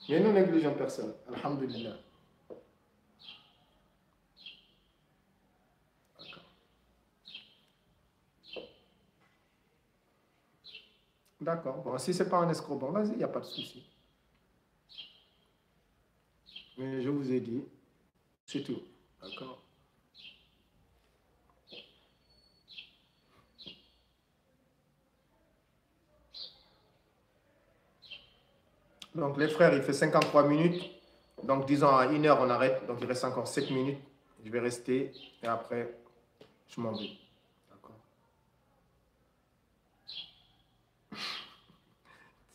Mais nous négligeons personne. Alhamdulillah. D'accord. Bon, si ce n'est pas un escroc, bon, vas-y, il n'y a pas de souci. Mais je vous ai dit, c'est tout. D'accord. Donc, les frères, il fait 53 minutes. Donc, disons à 1 heure, on arrête. Donc, il reste encore 7 minutes. Je vais rester et après, je m'en vais. D'accord.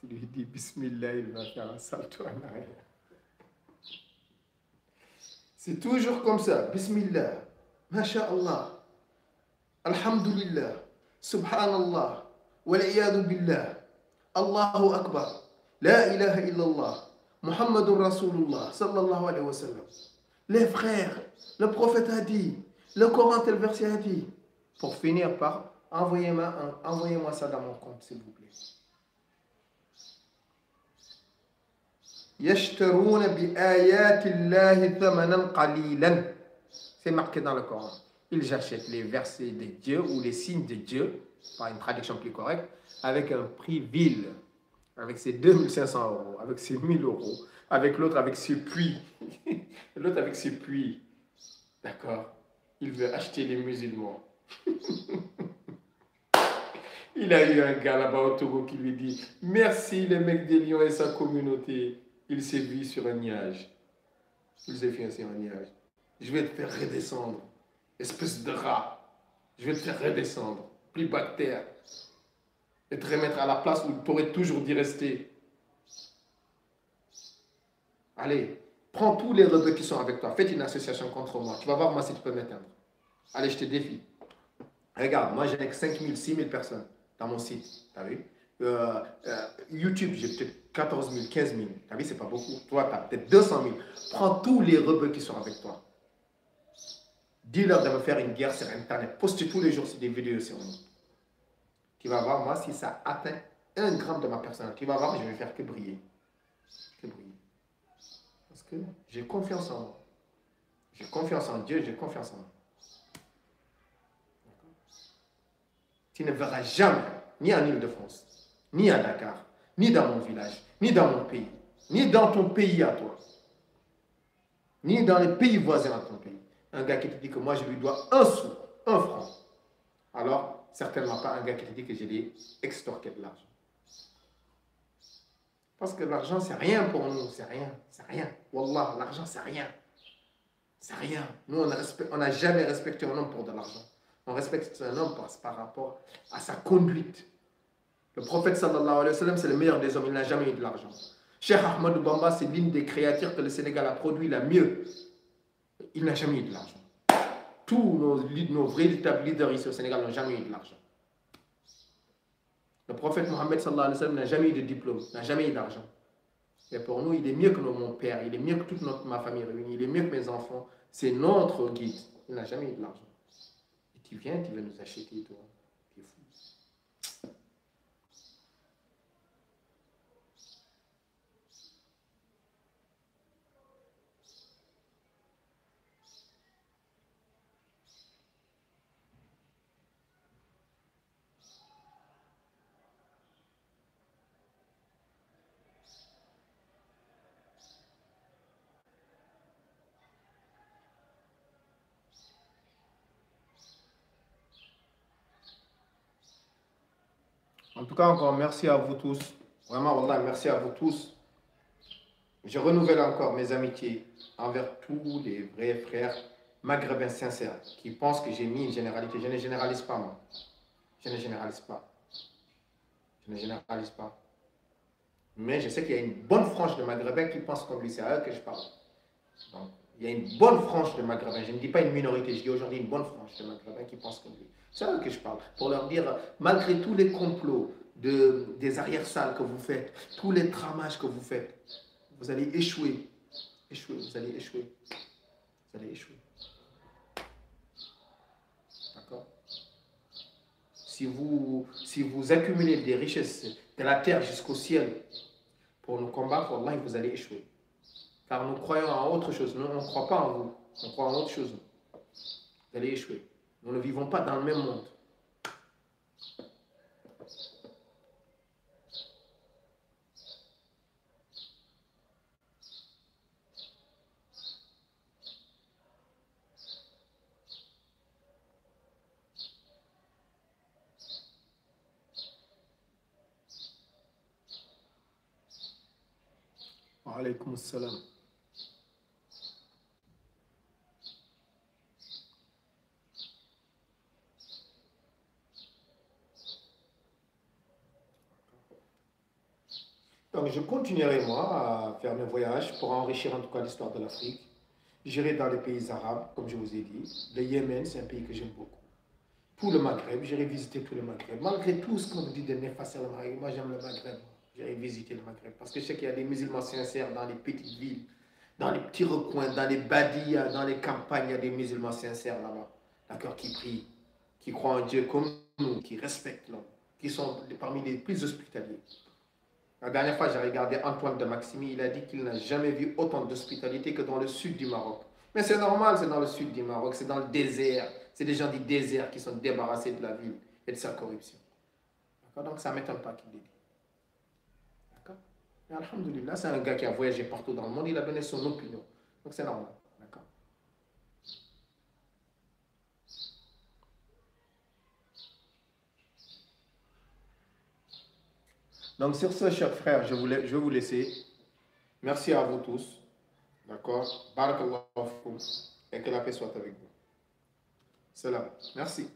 Tu lui dis Bismillah, il va faire un salto en arrière. C'est toujours comme ça. Bismillah. Masha'Allah. Alhamdulillah. Subhanallah. Wal'iyadu billah. Allahu Akbar. La ilaha illallah. Muhammadun Rasulullah. Sallallahu alayhi wa sallam. Les frères, le prophète a dit, le Coran tel verset a dit. Pour finir par, envoyez-moi ça dans mon compte, s'il vous plaît. يشترون بآيات الله ثمنا قليلا. C'est marqué dans le Coran. Ils achètent les versets de Dieu ou les signes de Dieu, par une traduction plus correcte, avec un prix vil, avec ses 2500 euros, avec ses 1000 euros, avec l'autre avec ses puits. L'autre avec ses puits. D'accord? Il veut acheter les musulmans. Il a eu un gars là-bas au Togo qui lui dit merci les mecs des Lions et sa communauté. Il s'est vu sur un nuage. Il s'est vu sur un nuage. Je vais te faire redescendre. Espèce de rat. Je vais te faire redescendre. Plus bas de terre. Et te remettre à la place où tu aurais toujours dû rester. Allez, Prends tous les rebeux qui sont avec toi. Faites une association contre moi. Tu vas voir moi si tu peux m'éteindre. Allez, je te défie. Regarde, moi, j'ai que 5 000, 6 000 personnes dans mon site. Tu as vu? YouTube, j'ai peut-être 14 000, 15 000. Tu as vu, c'est pas beaucoup. Toi, tu as peut-être 200 000. Prends tous les rebeux qui sont avec toi. Dis-leur de me faire une guerre sur Internet. Poste tous les jours des vidéos sur moi. Tu vas voir, moi, si ça atteint 1 gramme de ma personnalité, tu vas voir, je vais faire que briller. Que briller. Parce que j'ai confiance en moi. J'ai confiance en Dieu, j'ai confiance en moi. Tu ne verras jamais, ni en Île-de-France, ni à Dakar, ni dans mon village, ni dans mon pays, ni dans ton pays à toi, ni dans les pays voisins à ton pays, un gars qui te dit que moi je lui dois 1 sou, 1 franc. Alors, certainement pas un gars qui te dit que je l'ai extorqué de l'argent. Parce que l'argent, c'est rien pour nous, c'est rien, c'est rien. Wallah, l'argent, c'est rien. C'est rien. Nous, on n'a jamais respecté un homme pour de l'argent. On respecte un homme par rapport à sa conduite. Le prophète sallallahu alayhi wa sallam, c'est le meilleur des hommes, il n'a jamais eu de l'argent. Cheikh Ahmadou Bamba, c'est l'une des créatures que le Sénégal a produit la mieux. Il n'a jamais eu de l'argent. Tous nos véritables leaders ici au Sénégal n'ont jamais eu de l'argent. Le prophète Mohammed sallallahu alayhi wa sallam n'a jamais eu de diplôme, n'a jamais eu d'argent. Et pour nous, il est mieux que mon père, il est mieux que toute ma famille réunie, il est mieux que mes enfants. C'est notre guide. Il n'a jamais eu de l'argent. Et tu viens, tu veux nous acheter, toi. Tu es fou. En tout cas, encore merci à vous tous. Vraiment, Wallah, merci à vous tous. Je renouvelle encore mes amitiés envers tous les vrais frères maghrébins sincères qui pensent que j'ai mis une généralité. Je ne généralise pas, moi. Je ne généralise pas. Je ne généralise pas. Mais je sais qu'il y a une bonne frange de maghrébins qui pensent comme lui. C'est à eux que je parle. Donc, il y a une bonne frange de maghrébins. Je ne dis pas une minorité, je dis aujourd'hui une bonne frange de maghrébins qui pensent comme lui. C'est à eux que je parle. Pour leur dire, malgré tous les complots des arrière-salles que vous faites, tous les tramages que vous faites, vous allez échouer. Échouer, vous allez échouer. Vous allez échouer. D'accord? Si vous accumulez des richesses de la terre jusqu'au ciel pour nous combattre, Allah, vous allez échouer. Car nous croyons en autre chose. Nous, on ne croit pas en vous. On croit en autre chose. Vous allez échouer. Nous ne vivons pas dans le même monde. Wa alaykoum salam. Donc, je continuerai, moi, à faire mes voyages pour enrichir en tout cas l'histoire de l'Afrique. J'irai dans les pays arabes, comme je vous ai dit. Le Yémen, c'est un pays que j'aime beaucoup. Tout le Maghreb, j'irai visiter tout le Maghreb. Malgré tout ce qu'on dit de néfaste sur le Maghreb, moi j'aime le Maghreb. J'irai visiter le Maghreb. Parce que je sais qu'il y a des musulmans sincères dans les petites villes, dans les petits recoins, dans les badillas, dans les campagnes, il y a des musulmans sincères là-bas. D'accord, qui prient, qui croient en Dieu comme nous, qui respectent l'homme, qui sont parmi les plus hospitaliers. La dernière fois, j'ai regardé Antoine de Maximi, il a dit qu'il n'a jamais vu autant d'hospitalité que dans le sud du Maroc. Mais c'est normal, c'est dans le sud du Maroc, c'est dans le désert. C'est des gens du désert qui sont débarrassés de la ville et de sa corruption. Donc ça ne m'étonne pas qu'il l'ait dit. D'accord? Mais alhamdoulilah, c'est un gars qui a voyagé partout dans le monde, il a donné son opinion. Donc c'est normal. D'accord? Donc sur ce, chers frères, je vais vous laisser. Merci à vous tous. D'accord? Barakallahu fikum. Et que la paix soit avec vous. Salam. Merci.